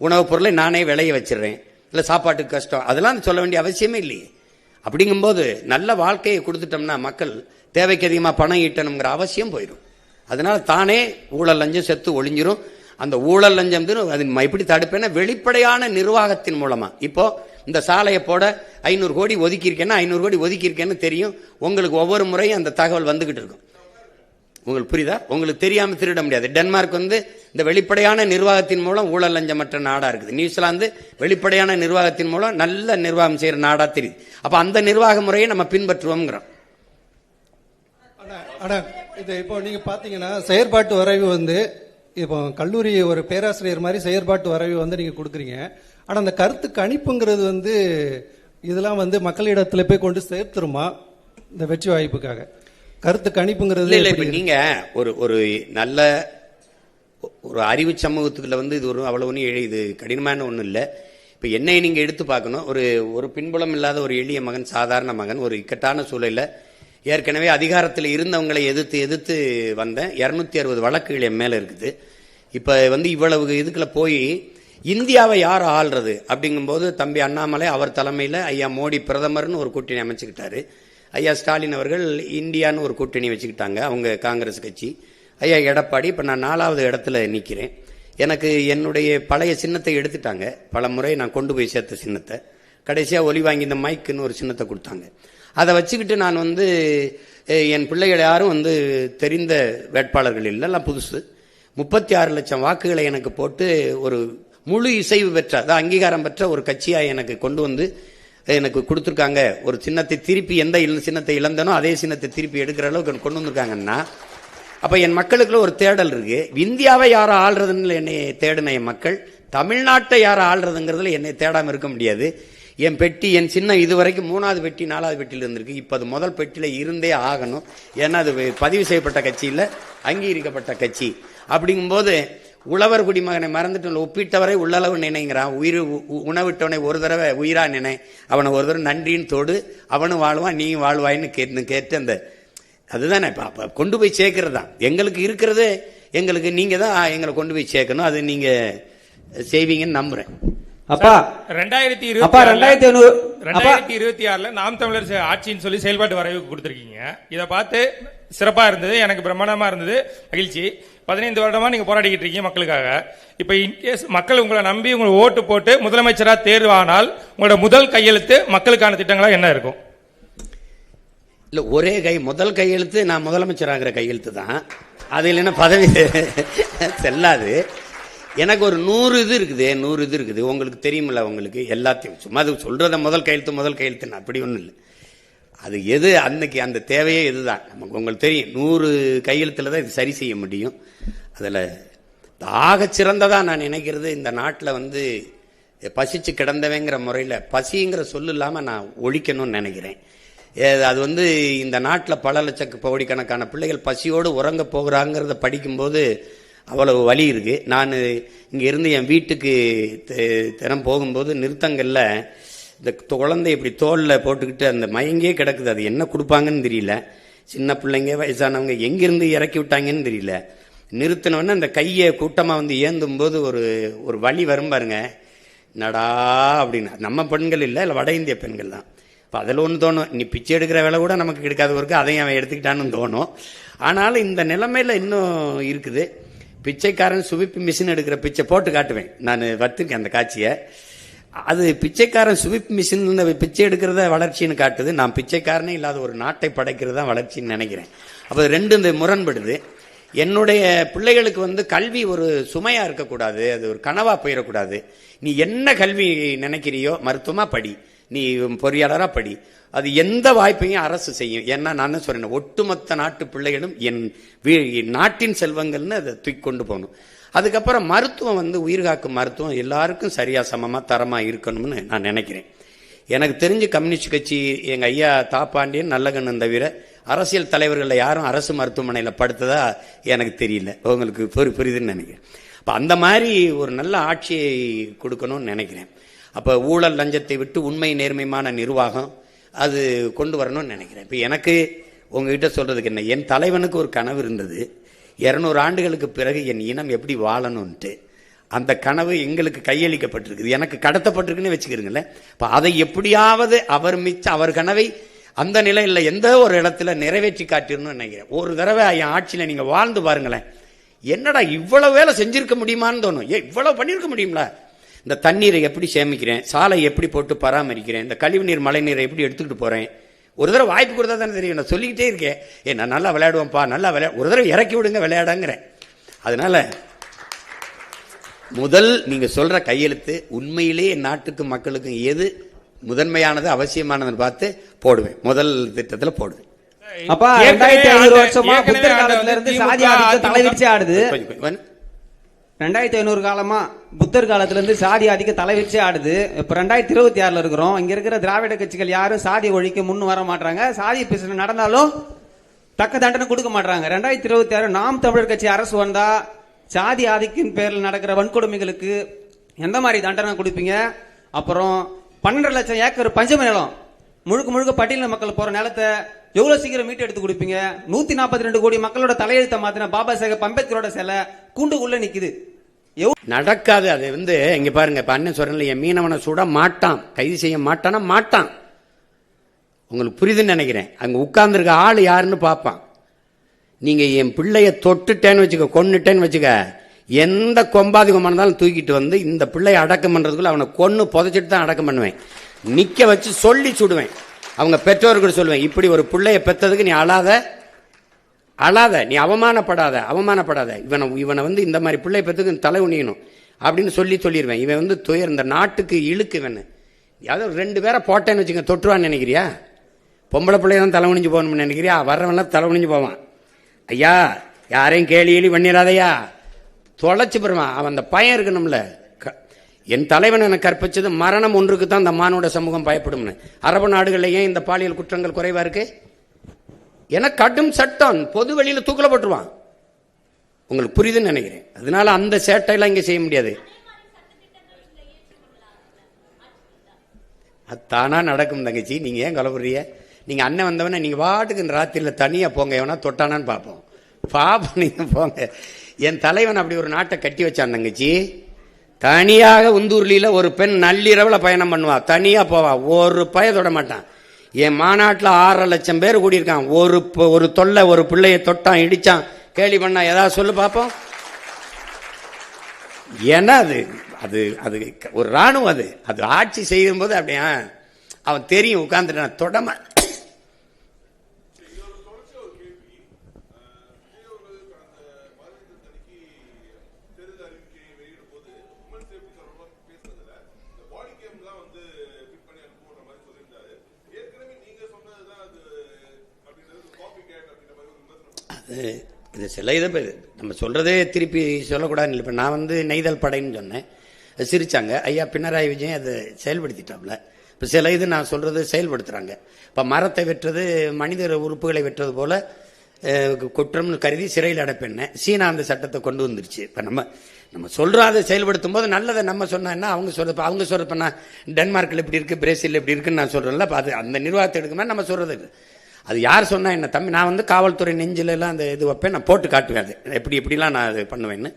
உணவுப் பொருளை நானே விளைய வச்சிடறேன், இல்லை சாப்பாட்டுக்கு கஷ்டம், அதெல்லாம் சொல்ல வேண்டிய அவசியமே இல்லையே. அப்படிங்கும்போது நல்ல வாழ்க்கையை கொடுத்துட்டோம்னா மக்கள் தேவைக்கு அதிகமாக பணம் ஈட்டணுங்கிற அவசியம் போயிடும். அதனால தானே ஊழல் லஞ்சம் செத்து ஒளிஞ்சிரும். அந்த ஊழல் லஞ்சம் அது எப்படி தடுப்பேன்னா வெளிப்படையான நிர்வாகத்தின் மூலமா. இப்போ இந்த சாலையை போட 500 கோடி ஒதுக்கியிருக்கேன்னா 500 கோடி ஒதுக்கியிருக்கேன்னு தெரியும். உங்களுக்கு ஒவ்வொரு முறையும் அந்த தகவல் வந்துகிட்டு இருக்கும். உங்களுக்கு புரியுதா? உங்களுக்கு தெரியாம திருட முடியாது. டென்மார்க் வந்து இந்த வெளிப்படையான நிர்வாகத்தின் மூலம் ஊழல் லஞ்சமற்ற நாடா இருக்குது. நியூசிலாந்து வெளிப்படையான நிர்வாகத்தின் மூலம் நல்ல நிர்வாகம் செய்யற நாடா தெரியுது. அப்ப அந்த நிர்வாக முறையை நம்ம பின்பற்றுவோம்ங்கிறோம். இது இப்போ நீங்க பாத்தீங்கன்னா செயற்பாட்டு வரைவு வந்து இப்போ கல்லூரி ஒரு பேராசிரியர் மாதிரி செயற்பாட்டு வரைவு வந்து நீங்க கொடுக்குறீங்க. ஆனா அந்த கருத்து கணிப்புங்கிறது வந்து இதெல்லாம் வந்து மக்களிடத்துல போய் கொண்டு சேர்த்துருமா இந்த வெற்றி வாய்ப்புக்காக? கருத்து கணிப்புங்கிறது நீங்க ஒரு நல்ல ஒரு அறிவு சமூகத்துக்குள்ள வந்து இது ஒரு அவ்வளவு ஒன்றும் இது கடினமான ஒன்றும் இல்லை. இப்போ என்னை நீங்க எடுத்து பார்க்கணும். ஒரு பின்புலம் இல்லாத ஒரு எளிய மகன், சாதாரண மகன், ஒரு இக்கட்டான சூழலில் ஏற்கனவே அதிகாரத்தில் இருந்தவங்களை எதிர்த்து வந்தேன். 260 வழக்குகள் என் மேல இருக்குது. இப்ப வந்து இவ்வளவு இதுக்குள்ள போய் இந்தியாவை யார் ஆள்றது அப்படிங்கும்போது தம்பி அண்ணாமலை அவர் தலைமையில் ஐயா மோடி பிரதமர்னு ஒரு கூட்டணி அமைச்சுக்கிட்டாரு. ஐயா ஸ்டாலின் அவர்கள் இந்தியான்னு ஒரு கூட்டணி வச்சுக்கிட்டாங்க, அவங்க காங்கிரஸ் கட்சி. ஐயா எடப்பாடி, இப்போ நான் 4வது இடத்துல நிற்கிறேன். எனக்கு என்னுடைய பழைய சின்னத்தை எடுத்துட்டாங்க. பல முறை நான் கொண்டு போய் சேர்த்த சின்னத்தை கடைசியாக ஒலி வாங்கி இந்த மைக்குன்னு ஒரு சின்னத்தை கொடுத்தாங்க. அதை வச்சுக்கிட்டு நான் வந்து என் பிள்ளைகள் யாரும் வந்து தெரிந்த வேட்பாளர்கள் இல்லை, எல்லாம் புதுசு. 36 லட்சம் வாக்குகளை எனக்கு போட்டு ஒரு முழு இசைவு பெற்ற, அதான் அங்கீகாரம் பெற்ற ஒரு கட்சியாக எனக்கு கொண்டு வந்து எனக்கு கொடுத்துருக்காங்க. ஒரு சின்னத்தை திருப்பி, எந்த சின்னத்தை இழந்தனோ அதே சின்னத்தை திருப்பி எடுக்கிற அளவுக்கு கொண்டு வந்திருக்காங்கன்னா, அப்ப என் மக்களுக்குள்ள ஒரு தேடல் இருக்கு. இந்தியாவை யாரை ஆள்றதுன்னு என்னை தேடின என் மக்கள் தமிழ்நாட்டை யாரை ஆள்றதுங்கிறதுல என்னை தேடாம இருக்க முடியாது. என் பெட்டி, என் சின்னம் இதுவரைக்கும் 3வது பெட்டி 4வது பெட்டியில் இருந்திருக்கு. இப்போ அது முதல் பெட்டியில இருந்தே ஆகணும். ஏன்னா அது பதிவு செய்யப்பட்ட கட்சி இல்லை, அங்கீகரிக்கப்பட்ட கட்சி. அப்படிங்கும்போது உழவர் குடிமகனை மறந்துட்டு ஒப்பிட்டவரை உள்ளளவு நினைங்கிறான். உணவிட்டவனை ஒரு தடவை உயிரா நினை, அவனை ஒரு தடவை நன்றின்னு தோடு, அவனும் வாழ்வான் நீயும் வாழ்வாயின்னு கேட்டு அந்த அதுதானே இப்ப கொண்டு போய் சேர்க்கறது தான் எங்களுக்கு இருக்கிறது. எங்களுக்கு நீங்க தான் எங்களை கொண்டு போய் சேர்க்கணும். அது நீங்க செய்வீங்கன்னு நம்புறேன். அப்பா 2026 நாம் தமிழர் ஆட்சின்னு சொல்லி செயல்பாட்டு வரைவு கொடுத்திருக்கீங்க. இதை பார்த்து சிறப்பா இருந்தது, எனக்கு பிரம்மாண்டமா இருந்தது, மகிழ்ச்சி. 15 வருடமா நீங்க போராடிக்கிட்டு இருக்கீங்க மக்களுக்காக. இப்ப இன்கேஸ் மக்கள் உங்களை நம்பி உங்களை ஓட்டு போட்டு முதலமைச்சரா தேர்வானால் உங்களோட முதல் கையெழுத்து மக்களுக்கான திட்டங்களா என்ன இருக்கும்? இல்ல, ஒரே முதல் கையெழுத்து நான் முதலமைச்சர் ஆகிற கையெழுத்து தான். அது இல்லைன்னா பதவி செல்லாது. எனக்கு ஒரு 100 இது இருக்குது உங்களுக்கு தெரியுமில்ல, உங்களுக்கு எல்லாத்தையும் சும்மா அது சொல்றத முதல் கையெழுத்து அப்படி ஒன்றும் இல்லை. அது எது அன்னைக்கு அந்த தேவையே இதுதான். நமக்கு உங்களுக்கு தெரியும் 100 கையெழுத்துல தான் இது சரி செய்ய முடியும். அதில் ஆகச் சிறந்ததா நான் நினைக்கிறது, இந்த நாட்டில் வந்து பசிச்சு கிடந்தவங்கிற முறையில் பசிங்கிற சொல்லு இல்லாமல் நான் ஒழிக்கணும்னு நினைக்கிறேன். அது வந்து இந்த நாட்டில் பல கோடிக்கணக்கான பிள்ளைகள் பசியோடு உறங்க போகிறாங்கிறத படிக்கும்போது அவ்வளவு வலி இருக்கு. நான் இங்கே இருந்து என் வீட்டுக்கு தினம் போகும்போது நிறுத்தங்களில் இந்த குழந்தை இப்படி தோளில் போட்டுக்கிட்டு அந்த மயங்கே கிடக்குது. அது என்ன கொடுப்பாங்கன்னு தெரியல. சின்ன பிள்ளைங்க வயசானவங்க எங்கிருந்து இறக்கி விட்டாங்கன்னு தெரியல. நிறுத்தினோன்னு அந்த கையை கூட்டமாக வந்து ஏந்தும் போது ஒரு வலி வரும் பாருங்க, நடா அப்படின்னு. நம்ம பெண்கள் இல்லை வட இந்திய பெண்கள் தான். இப்போ அதில் ஒன்று தோணும், நீ பிச்சை எடுக்கிற வேலை கூட நமக்கு கிடைக்காத ஒருக்கு அதையும் அவன் எடுத்துக்கிட்டான்னு தோணும். ஆனாலும் இந்த நிலைமையில் இன்னும் இருக்குது. பிச்சைக்காரன் சுவிப்பு மிஷின் எடுக்கிற பிச்சை போட்டு காட்டுவேன். நான் வச்சிருக்கேன் அந்த காட்சியை. அது பிச்சைக்காரன் சுவிப் மிஷின் பிச்சை எடுக்கிறத வளர்ச்சின்னு காட்டுது. நான் பிச்சைக்காரனே இல்லாத ஒரு நாட்டை படைக்கிறது தான் வளர்ச்சின்னு நினைக்கிறேன். அப்போ ரெண்டு இந்த முரண்படுது. என்னுடைய பிள்ளைகளுக்கு வந்து கல்வி ஒரு சுமையா இருக்கக்கூடாது, அது ஒரு கனவா போயிடக்கூடாது. நீ என்ன கல்வி நினைக்கிறியோ, மருத்துவமா படி, நீ பொறியாளரா படி, அது எந்த வாய்ப்பையும் அரசு செய்யும். ஏன்னா நான் சொல்றேன், ஒட்டுமொத்த நாட்டு பிள்ளைகளும் என் நாட்டின் செல்வங்கள்னு அதை தூக்கி கொண்டு போகணும். அதுக்கப்புறம் மருத்துவம் வந்து உயிர்காக்கும் மருத்துவம் எல்லாருக்கும் சரியா சமமா தரமா இருக்கணும்னு நான் நினைக்கிறேன். எனக்கு தெரிஞ்சு கம்யூனிஸ்ட் கட்சி எங்க ஐயா தாப்பாண்டியன் நல்லகண்ணன் தவிர அரசியல் தலைவர்கள் யாரும் அரசு மருத்துவமனையில் படுத்ததா எனக்கு தெரியல. உங்களுக்கு புரியுதுன்னு நினைக்கிறேன். அப்ப அந்த மாதிரி ஒரு நல்ல ஆட்சியை கொடுக்கணும்னு நினைக்கிறேன். அப்ப ஊழல் லஞ்சத்தை விட்டு உண்மை நேர்மையான நிர்வாகம் அது கொண்டு வரணும்னு நினைக்கிறேன். இப்ப எனக்கு உங்ககிட்ட சொல்றதுக்கு என்ன, என் தலைவனுக்கு ஒரு கனவு இருந்தது. 200 ஆண்டுகளுக்கு பிறகு என் இனம் எப்படி வாழணும்ட்டு. அந்த கனவு எங்களுக்கு கையளிக்கப்பட்டிருக்குது, எனக்கு கடத்தப்பட்டிருக்குன்னு வச்சுக்கிறீங்களேன். இப்போ அதை எப்படியாவது அவர் கனவை அந்த நிலையில் எந்த ஒரு இடத்துல நிறைவேற்றி காட்டிடணும்னு நினைக்கிறேன். ஒரு தடவை என் ஆட்சியில் நீங்க வாழ்ந்து பாருங்களேன், என்னடா இவ்வளவு வேலை செஞ்சிருக்க முடியுமான்னு தோணும். இவ்வளவு பண்ணியிருக்க முடியுங்களா? இந்த தண்ணீரை எப்படி சேமிக்கிறேன், சாலை எப்படி போட்டு பராமரிக்கிறேன், இந்த கழிவுநீர் மழை நீரை எப்படி எடுத்துக்கிட்டு போறேன். ஒரு தடவை வாய்ப்பு கொடுத்தா தானே தெரியும். நான் சொல்லிக்கிட்டே இருக்கேன், நான் நல்லா விளையாடுவேன்ப்பா, நல்லா ஒரு தடவை இறக்கி விடுங்க விளையாடங்கிறேன். அதனால முதல் நீங்க சொல்ற கையெழுத்து உண்மையிலேயே நாட்டுக்கு மக்களுக்கும் எது முதன்மையானது அவசியமானதுன்னு பார்த்து போடுவேன். முதல் திட்டத்தில் போடுவேன். அப்ப 2500 வருஷமா புத்தர் காலத்துல இருந்து சாதி ஆதிக்கம் தலைவிரிச்சு ஆடுது. 2500 காலமா புத்தர் காலத்துல இருந்து சாதி ஆதிக்கம் தலைவிரிச்சு ஆடுது. இப்ப 2026 இருக்கிறோம். இங்க இருக்கிற திராவிட கட்சிகள் யாரும் சாதி ஒழிக்க முன் வர மாட்டாங்க. சாதி பிரச்சனை நடந்தாலும் தக்க தண்டனை கொடுக்க மாட்டாங்க. 2026 நாம் தமிழர் கட்சி அரசு வந்தா சாதி ஆதிக்கின் பேரில் நடக்கிற வன்கொடுமைகளுக்கு எந்த மாதிரி தண்டனை கொடுப்பீங்க? அப்புறம் 12 லட்சம் ஏக்கர் பஞ்சம நிலம் முழுக்க பட்டியல மக்கள் போற நிலத்தை எவ்வளவு சீக்கிரம் மீட்டு எடுத்து கொடுப்பீங்க? 142 கோடி மக்களோட தலையெழுத்த மாத்தின பாபா சாஹேப் அம்பேத்கரோட சிலை கூண்டுக்குள்ள நிக்குது. நடக்காது. அது வந்து இங்க பாருங்க, இப்ப அண்ணன் சொல்றேன், என் மீனவனை சுட மாட்டான், கைது செய்ய மாட்டானா மாட்டான். உங்களுக்கு புரியுதுன்னு நினைக்கிறேன். அங்க உட்கார்ந்துருக்க ஆள் யாருன்னு பார்ப்பான். நீங்க என் பிள்ளைய தொட்டுட்டேன்னு வச்சுக்க, கொன்னுட்டேன்னு வச்சுக்க, எந்த கொம்பாதிகமா இருந்தாலும் தூக்கிட்டு வந்து இந்த பிள்ளைய அடக்கம் பண்றதுக்குள்ள அவனை கொன்னு புதைச்சிட்டு தான் அடக்கம் பண்ணுவேன். நிக்க வச்சு சொல்லி சுடுவேன். அவங்க பெற்றோர்கள் சொல்லுவேன், இப்படி ஒரு பிள்ளைய பெற்றதுக்கு நீ அழாத, நீ அவமானப்படாத, இவனை வந்து இந்த மாதிரி பிள்ளை பெற்றதுக்கு தலை உணியணும் அப்படின்னு சொல்லிடுவேன். இவன் வந்து இந்த நாட்டுக்கு இழுக்கு. இவன் யாவது 2 பேரை போட்டேன்னு வச்சுக்க, தொற்றுவான்னு நினைக்கிறியா? பொம்பளை பிள்ளைய தான் தலை உணிஞ்சு போகணும்னு நினைக்கிறியா? வர்றவன்லாம் தலை உணிஞ்சு போவான். ஐயா யாரையும் கேலி பண்ணிடாதையா, தொலைச்சு பெறுவான். அவன் அந்த பயம் இருக்கணும்ல. என் தலைவன் எனக்கு கற்பிச்சது மரணம் ஒன்றுக்கு தான் இந்த மானுட சமூகம் பயப்படும்னு. அரபு நாடுகளில் ஏன் இந்த பாலியல் குற்றங்கள் குறைவா இருக்கு? என கடும் சட்டம், பொது வெளியில தூக்கல போட்டுருவான். உங்களுக்கு புரியுதுன்னு நினைக்கிறேன். அதனால அந்த சேட்டையெல்லாம் இங்க செய்ய முடியாது. அது தானா நடக்கும் தங்கச்சி. நீங்க ஏன் கலப்புறீங்க? நீங்க அண்ணன் வந்தவன நீங்க வாட்டுக்கு இந்த ராத்திரியில தனியா போங்க, எவனா தொட்டானான்னு பாப்போம். நீங்க போங்க. என் தலைவன் அப்படி ஒரு நாட்டை கட்டி வச்சான் தங்கச்சி. தனியாக உந்தூர்லியில ஒரு பெண் நள்ளிரவுல பயணம் பண்ணுவா, தனியா போவா, ஒரு பய தொட மாட்டான். என் மாநாட்டில் 6.5 லட்சம் பேர் கூடியிருக்கான். ஒரு தொல்லை, ஒரு பிள்ளைய தொட்டான், இடிச்சான், கேலி பண்ணா, ஏதாவது சொல்லு பார்ப்போம். ஏன்னா அது அது ஒரு ராணுவம். அது ஆட்சி செய்யும் போது அப்படியா அவன் தெரியும், உட்கார்ந்துட்டான் தொடம. இது சில இதை நம்ம சொல்றதே திருப்பி சொல்லக்கூடாதுன்னு இல்லை. இப்போ நான் வந்து நெய்தல் படைன்னு சொன்னேன், சிரிச்சாங்க. ஐயா பினராயி விஜயன் அதை செயல்படுத்திட்டாப்ல. இப்போ சில இது நான் சொல்றது செயல்படுத்துறாங்க. இப்போ மரத்தை வெட்டுறது மனித உறுப்புகளை வெட்டுறது போல குற்றம்னு கருதி சிறையில் அடைப்பேன். சீனா அந்த சட்டத்தை கொண்டு வந்துருச்சு. இப்போ நம்ம சொல்றோம், அதை செயல்படுத்தும் போது நல்லதை நம்ம சொன்னா அவங்க சொல்றது நான் டென்மார்க்கில் இப்படி இருக்கு, பிரேசில் இப்படி இருக்குன்னு நான் சொல்றேன்ல. அது அந்த நிர்வாகத்தை எடுக்குமே நம்ம சொல்றது. அது யார் சொன்னா என்ன தம்பி, நான் வந்து காவல்துறை நெஞ்சில எல்லாம் அந்த இது வைப்பேன், நான் போட்டு காட்டுவேன் அது எப்படிலாம் நான் அது பண்ணுவேன்னு.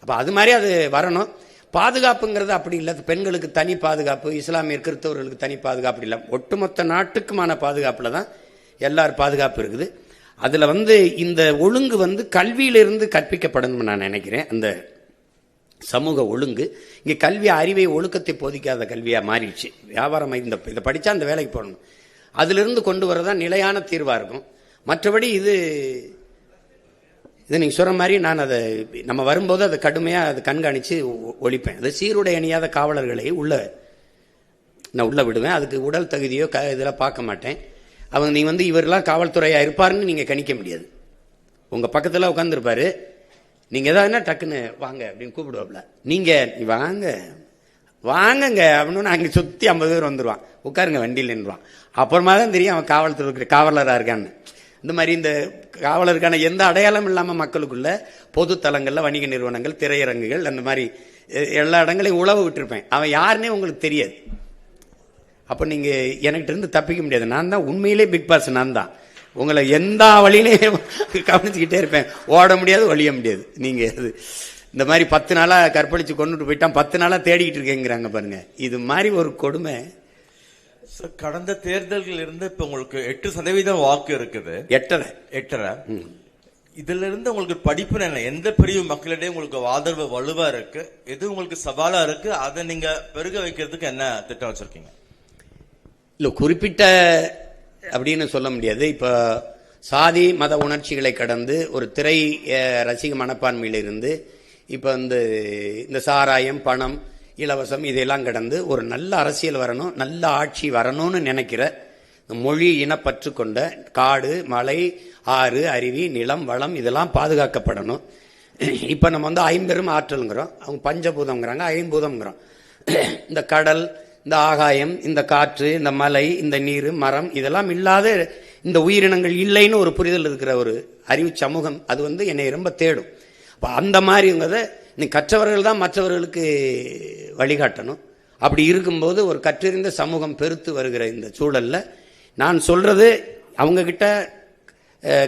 அப்போ அது மாதிரி அது வரணும். பாதுகாப்புங்கிறது அப்படி இல்லை. பெண்களுக்கு தனி பாதுகாப்பு, இஸ்லாமியர் கிறிஸ்தவர்களுக்கு தனி பாதுகாப்பு இல்லை. ஒட்டுமொத்த நாட்டுக்குமான பாதுகாப்புல தான் எல்லாரும் பாதுகாப்பு இருக்குது. அதுல வந்து இந்த ஒழுங்கு வந்து கல்வியிலிருந்து கற்பிக்கப்படணும்னு நான் நினைக்கிறேன். அந்த சமூக ஒழுங்கு இங்கே கல்வி அறிவை ஒழுக்கத்தை போதிக்காத கல்வியா மாறிடுச்சு. வியாபாரம் இதை படிச்சா அந்த வேலைக்கு போகணும், அதிலிருந்து கொண்டு வரதான் நிலையான தீர்வா இருக்கும். மற்றபடி இது நீங்க சொல்ற மாதிரி நான் அதை நம்ம வரும்போது அதை கடுமையா அதை கண்காணிச்சு ஒழிப்பேன். அது சீருடை அணியாத காவலர்களை நான் உள்ள விடுவேன். அதுக்கு உடல் தகுதியோ இதெல்லாம் பார்க்க மாட்டேன். அவங்க நீ வந்து இவரெல்லாம் காவல்துறையா இருப்பாருன்னு நீங்க கணிக்க முடியாது. உங்க பக்கத்துல உட்காந்துருப்பாரு, நீங்க ஏதாவதுன்னா டக்குன்னு வாங்க அப்படின்னு கூப்பிடுவாப்ல. நீங்க வாங்கங்க அப்படின்னு அங்க சுத்தி 50 பேர் வந்துருவான், உட்காருங்க வண்டியில் நின்றுவான். அப்புறமா தான் தெரியும் அவன் காவல்துறை காவலரா இருக்கான்னு. இந்த மாதிரி இந்த காவலருக்கான எந்த அடையாளம் இல்லாம மக்களுக்குள்ள பொது தலங்கள்ல வணிக நிறுவனங்கள், திரையரங்குகள், அந்த மாதிரி எல்லா இடங்களையும் உழவு விட்டுருப்பேன். அவன் யாருன்னே உங்களுக்கு தெரியாது. அப்ப நீங்க எனக்கிட்ட இருந்து தப்பிக்க முடியாது. நான் தான் உண்மையிலே பிக் பாஸ். நான் தான் உங்களை எந்த வழியிலையும் கவனிச்சுக்கிட்டே இருப்பேன். ஓட முடியாது, ஒழிய முடியாது. நீங்க இந்த மாதிரி 10 நாளா கற்பழிச்சு கொண்டுட்டு போயிட்டான், 10 நாளா தேடிக்கிட்டு இருக்கேங்கிறாங்க பாருங்க. இது மாதிரி ஒரு கொடுமை. கடந்த தேர்தல்கள் இருந்து இப்ப உங்களுக்கு 8% வாக்கு இருக்குது. 8.5 இதுல இருந்து உங்களுக்கு படிப்பு என்ன, எந்த பிரிவு மக்களிடையே உங்களுக்கு ஆதரவு வலுவா இருக்கு, எது உங்களுக்கு சவாலா இருக்கு, அதை நீங்க பெருக வைக்கிறதுக்கு என்ன திட்டம் வச்சிருக்கீங்க? இல்ல குறிப்பிட்ட அப்படின்னு சொல்ல முடியாது. இப்ப சாதி மத உணர்ச்சிகளை கடந்து ஒரு திரை ரசிக மனப்பான்மையில இருந்து இப்ப இந்த சாராயம், பணம், இலவசம் இதெல்லாம் கடந்து ஒரு நல்ல அரசியல் வரணும், நல்ல ஆட்சி வரணும்னு நினைக்கிற மொழி இனப்பற்று கொண்ட காடு, மலை, ஆறு, அருவி, நிலம், வளம் இதெல்லாம் பாதுகாக்கப்படணும். இப்ப நம்ம வந்து 50 ஆற்றல்ங்கிறோம், அவங்க பஞ்சபூதம்ங்கிறாங்க, ஐம்பூதம்ங்கிறோம். இந்த கடல், இந்த ஆகாயம், இந்த காற்று, இந்த மலை, இந்த நீர், மரம் இதெல்லாம் இல்லாத இந்த உயிரினங்கள் இல்லைன்னு ஒரு புரிதல் இருக்கிற ஒரு அறிவு சமூகம் அது வந்து என்னை ரொம்ப தேடும். அந்த மாதிரிங்கிறத நீ கற்றவர்கள் தான் மற்றவர்களுக்கு வழிகாட்டணும். அப்படி இருக்கும்போது ஒரு கற்றறிந்த சமூகம் பெருத்து வருகிற இந்த சூழல்ல நான் சொல்றது, அவங்க கிட்ட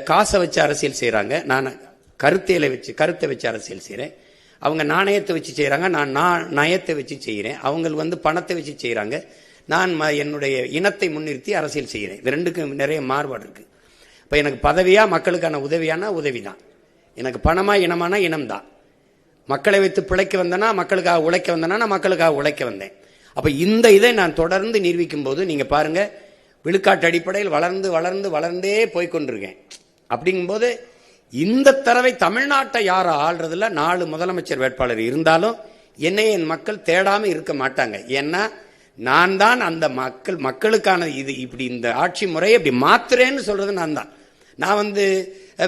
காசை வச்சு அரசியல் செய்யறாங்க, நான் கருத்தை வச்சு அரசியல் செய்யறேன். அவங்க நாணயத்தை வச்சு செய்யறாங்க, நான் நயத்தை வச்சு செய்யறேன். அவங்க வந்து பணத்தை வச்சு செய்யறாங்க, நான் என்னுடைய இனத்தை முன்னிறுத்தி அரசியல் செய்கிறேன். இது ரெண்டுக்கும் நிறைய மாறுபாடு இருக்கு. இப்ப எனக்கு பதவியா மக்களுக்கான உதவியானா உதவிதான், எனக்கு பணமா இனமான இனம் தான். மக்களை வைத்து பிழைக்க வந்தனா, மக்களுக்காக உழைக்க வந்தனா, நான் மக்களுக்காக உழைக்க வந்தேன். அப்ப இந்த இதை நான் தொடர்ந்து நிரூபிக்கும் போது நீங்க பாருங்க, விழுக்காட்டு அடிப்படையில் வளர்ந்து வளர்ந்து வளர்ந்தே போய்கொண்டிருக்கேன். அப்படிங்கும்போது இந்த தடவை தமிழ்நாட்டை யார ஆள்றதுல 4 முதலமைச்சர் வேட்பாளர் இருந்தாலும் என்னை என் மக்கள் தேடாம இருக்க மாட்டாங்க. ஏன்னா நான் தான் அந்த மக்களுக்கான இது இப்படி இந்த ஆட்சி முறையை இப்படி மாத்துறேன்னு சொல்றது நான் தான். நான் வந்து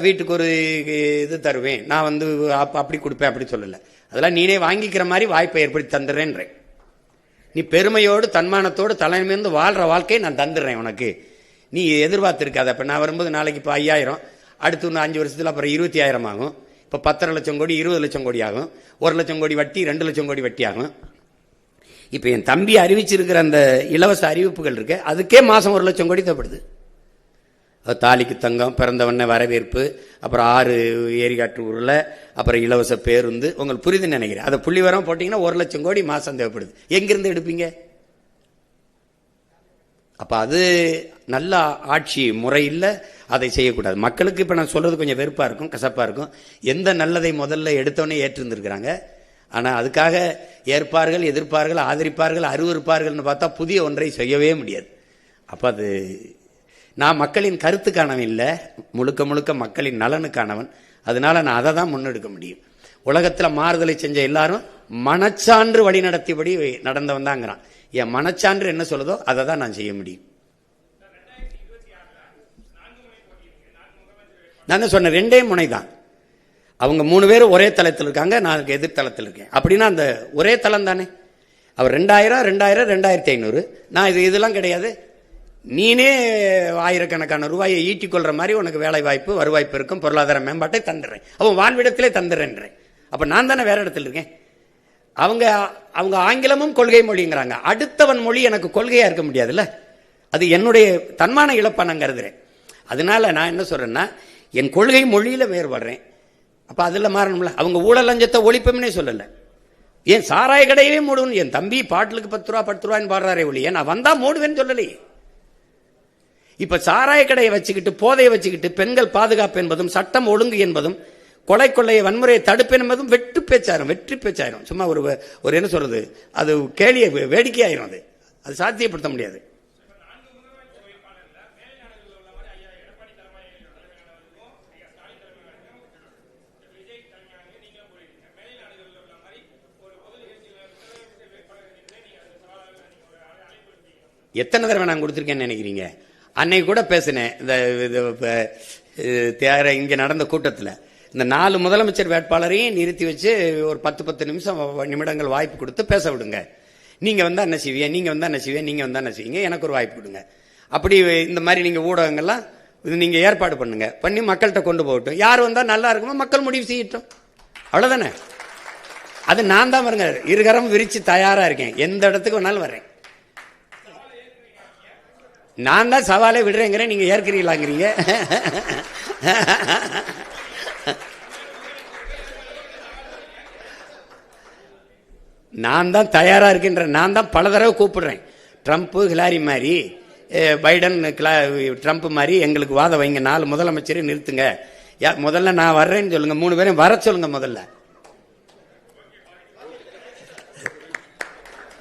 வீட்டுக்கு ஒரு இது தருவேன், நான் வந்து அப்படி கொடுப்பேன் அப்படி சொல்லல. அதெல்லாம் நீனே வாங்கிக்கிற மாதிரி வாய்ப்பை ஏற்படுத்தி தந்துடுறேன்றேன். நீ பெருமையோடு தன்மானத்தோடு தலைமையிலிருந்து வாழ்ற வாழ்க்கையை நான் தந்துடுறேன் உனக்கு, நீ எதிர்பார்த்திருக்காத. அப்ப நான் வரும்போது நாளைக்கு இப்போ 5000, அடுத்து இன்னும் 5 வருஷத்துல அப்புறம் 20,000 ஆகும். இப்ப 10.5 லட்சம் கோடி 20 லட்சம் கோடி ஆகும். 1 லட்சம் கோடி வட்டி 2 லட்சம் கோடி வட்டி ஆகும். இப்ப என் தம்பி அறிவிச்சிருக்கிற அந்த இலவச அறிவிப்புகள் இருக்கு, அதுக்கே மாசம் 1 லட்சம் கோடி தேவைப்படுது. தாலிக்கு தங்கம், பிறந்தவன வரவேற்பு, அப்புறம் 6 ஏரிகாட்டு ஊர்ல, அப்புறம் இலவச பேருந்து. உங்களுக்கு புரியுதுன்னு நினைக்கிறேன். அதை புள்ளி வரம் போட்டீங்கன்னா 1 லட்சம் கோடி மாசம் தேவைப்படுது. எங்கிருந்து எடுப்பீங்க? அப்ப அது நல்ல ஆட்சி முறை இல்ல, அதை செய்யக்கூடாது. மக்களுக்கு இப்ப நான் சொல்றது கொஞ்சம் வெறுப்பா இருக்கும், கசப்பா இருக்கும். எந்த நல்லதை முதல்ல எடுத்தோன்னே ஏற்றிருந்திருக்கிறாங்க. ஆனா அதுக்காக ஏற்பார்கள், எதிர்ப்பார்கள், ஆதரிப்பார்கள், அருவருப்பார்கள்னு பார்த்தா புதிய ஒன்றை செய்யவே முடியாது. அப்ப அது நான் மக்களின் கருத்துக்கானவன் இல்லை, முழுக்க முழுக்க மக்களின் நலனுக்கானவன். அதனால நான் அதை தான் முன்னெடுக்க முடியும். உலகத்துல மாறுதலை செஞ்ச எல்லாரும் மனச்சான்று வழி நடத்தியபடி நடந்தவன் தாங்கிறான். என் மனச்சான்று என்ன சொல்லுதோ அதை தான் நான் செய்ய முடியும். நான் தான் சொன்னேன், 2 முனை தான். அவங்க 3 பேரும் ஒரே தளத்தில் இருக்காங்க, நான் எதிர்த்தளத்தில் இருக்கேன். அப்படின்னா அந்த ஒரே தளம் தானே. அவர் 2000, 2500, நான் இதெல்லாம் கிடையாது. நீனே ஆயிரக்கணக்கான ரூபாயை ஈட்டிக் கொள்ற மாதிரி உனக்கு வேலை வாய்ப்பு, வருவாய் பெருக்கும், பொருளாதார மேம்பாட்டை தந்துடுறேன். அவன் வாழ்விடத்திலே தந்துடுறேன். அப்ப நான் தானே வேற இடத்துல இருக்கேன். அவங்க ஆங்கிலமும் கொள்கை மொழிங்கிறாங்க. அடுத்தவன் மொழி எனக்கு கொள்கையா இருக்க முடியாதுல்ல. அது என்னுடைய தன்மான இழப்பா நான் கருதுறேன். அதனால நான் என்ன சொல்றேன்னா, என் கொள்கை மொழியில வேறுபடுறேன். அப்ப அதுல மாறணும்ல. அவங்க ஊழல் லஞ்சத்தை ஒழிப்பும்னே சொல்லல. ஏன் சாராய கடையவே மூடுவேன். என் தம்பி பாட்டிலுக்கு 10 ரூபா 10 ரூபான்னு பாடுறாரே ஒழிய நான் வந்தா மூடுவேன்னு சொல்லலையே. இப்ப சாராய கடையை வச்சுக்கிட்டு, போதையை வச்சுக்கிட்டு, பெண்கள் பாதுகாப்பு என்பதும் சட்டம் ஒழுங்கு என்பதும், கொலை கொள்ளையை வன்முறையை தடுப்பு என்பதும் வெற்றி பேச்சாயிரும். சும்மா ஒரு என்ன சொல்றது, அது கேலிய வேடிக்கையாயிரும். அது சாத்தியப்படுத்த முடியாது. எத்தனை தடவை நான் கொடுத்துருக்கேன்னு நினைக்கிறீங்க? அன்னைக்கு கூட பேசினேன். இந்த இங்க நடந்த கூட்டத்தில் இந்த 4 முதலமைச்சர் வேட்பாளரையும் நிறுத்தி வச்சு ஒரு 10 நிமிடங்கள் வாய்ப்பு கொடுத்து பேச விடுங்க. நீங்க வந்தா என்ன செய்வீங்க, நீங்க வந்தா என்ன செய்வீங்க, நீங்க வந்தா என்ன செய்வீங்க, எனக்கு ஒரு வாய்ப்பு கொடுங்க. அப்படி இந்த மாதிரி நீங்க ஊடகங்கள்லாம் இது நீங்க ஏற்பாடு பண்ணுங்க, பண்ணி மக்கள்கிட்ட கொண்டு போகட்டும். யார் வந்தா நல்லா இருக்குமோ மக்கள் முடிவு செய்யட்டும். அவ்வளவுதானே. அது நான் தான் வருங்க, இருகரம் விரிச்சு தயாரா இருக்கேன். எந்த இடத்துக்கு வேணாலும் வரேன். நான் தான் சவாலே விடுறேங்கிறேன், நீங்க ஏற்கிறீங்களாங்கிறீங்க. நான் தான் தயாரா இருக்கின்ற. நான் தான் பல தடவை கூப்பிடுறேன். ட்ரம்ப் ஹிலாரி மாதிரி, பைடன் ட்ரம்ப் மாதிரி எங்களுக்கு வாத வைங்க, 4 முதலமைச்சரை நிறுத்துங்க. முதல்ல நான் வர்றேன்னு சொல்லுங்க, 3 பேரையும் வர சொல்லுங்க முதல்ல.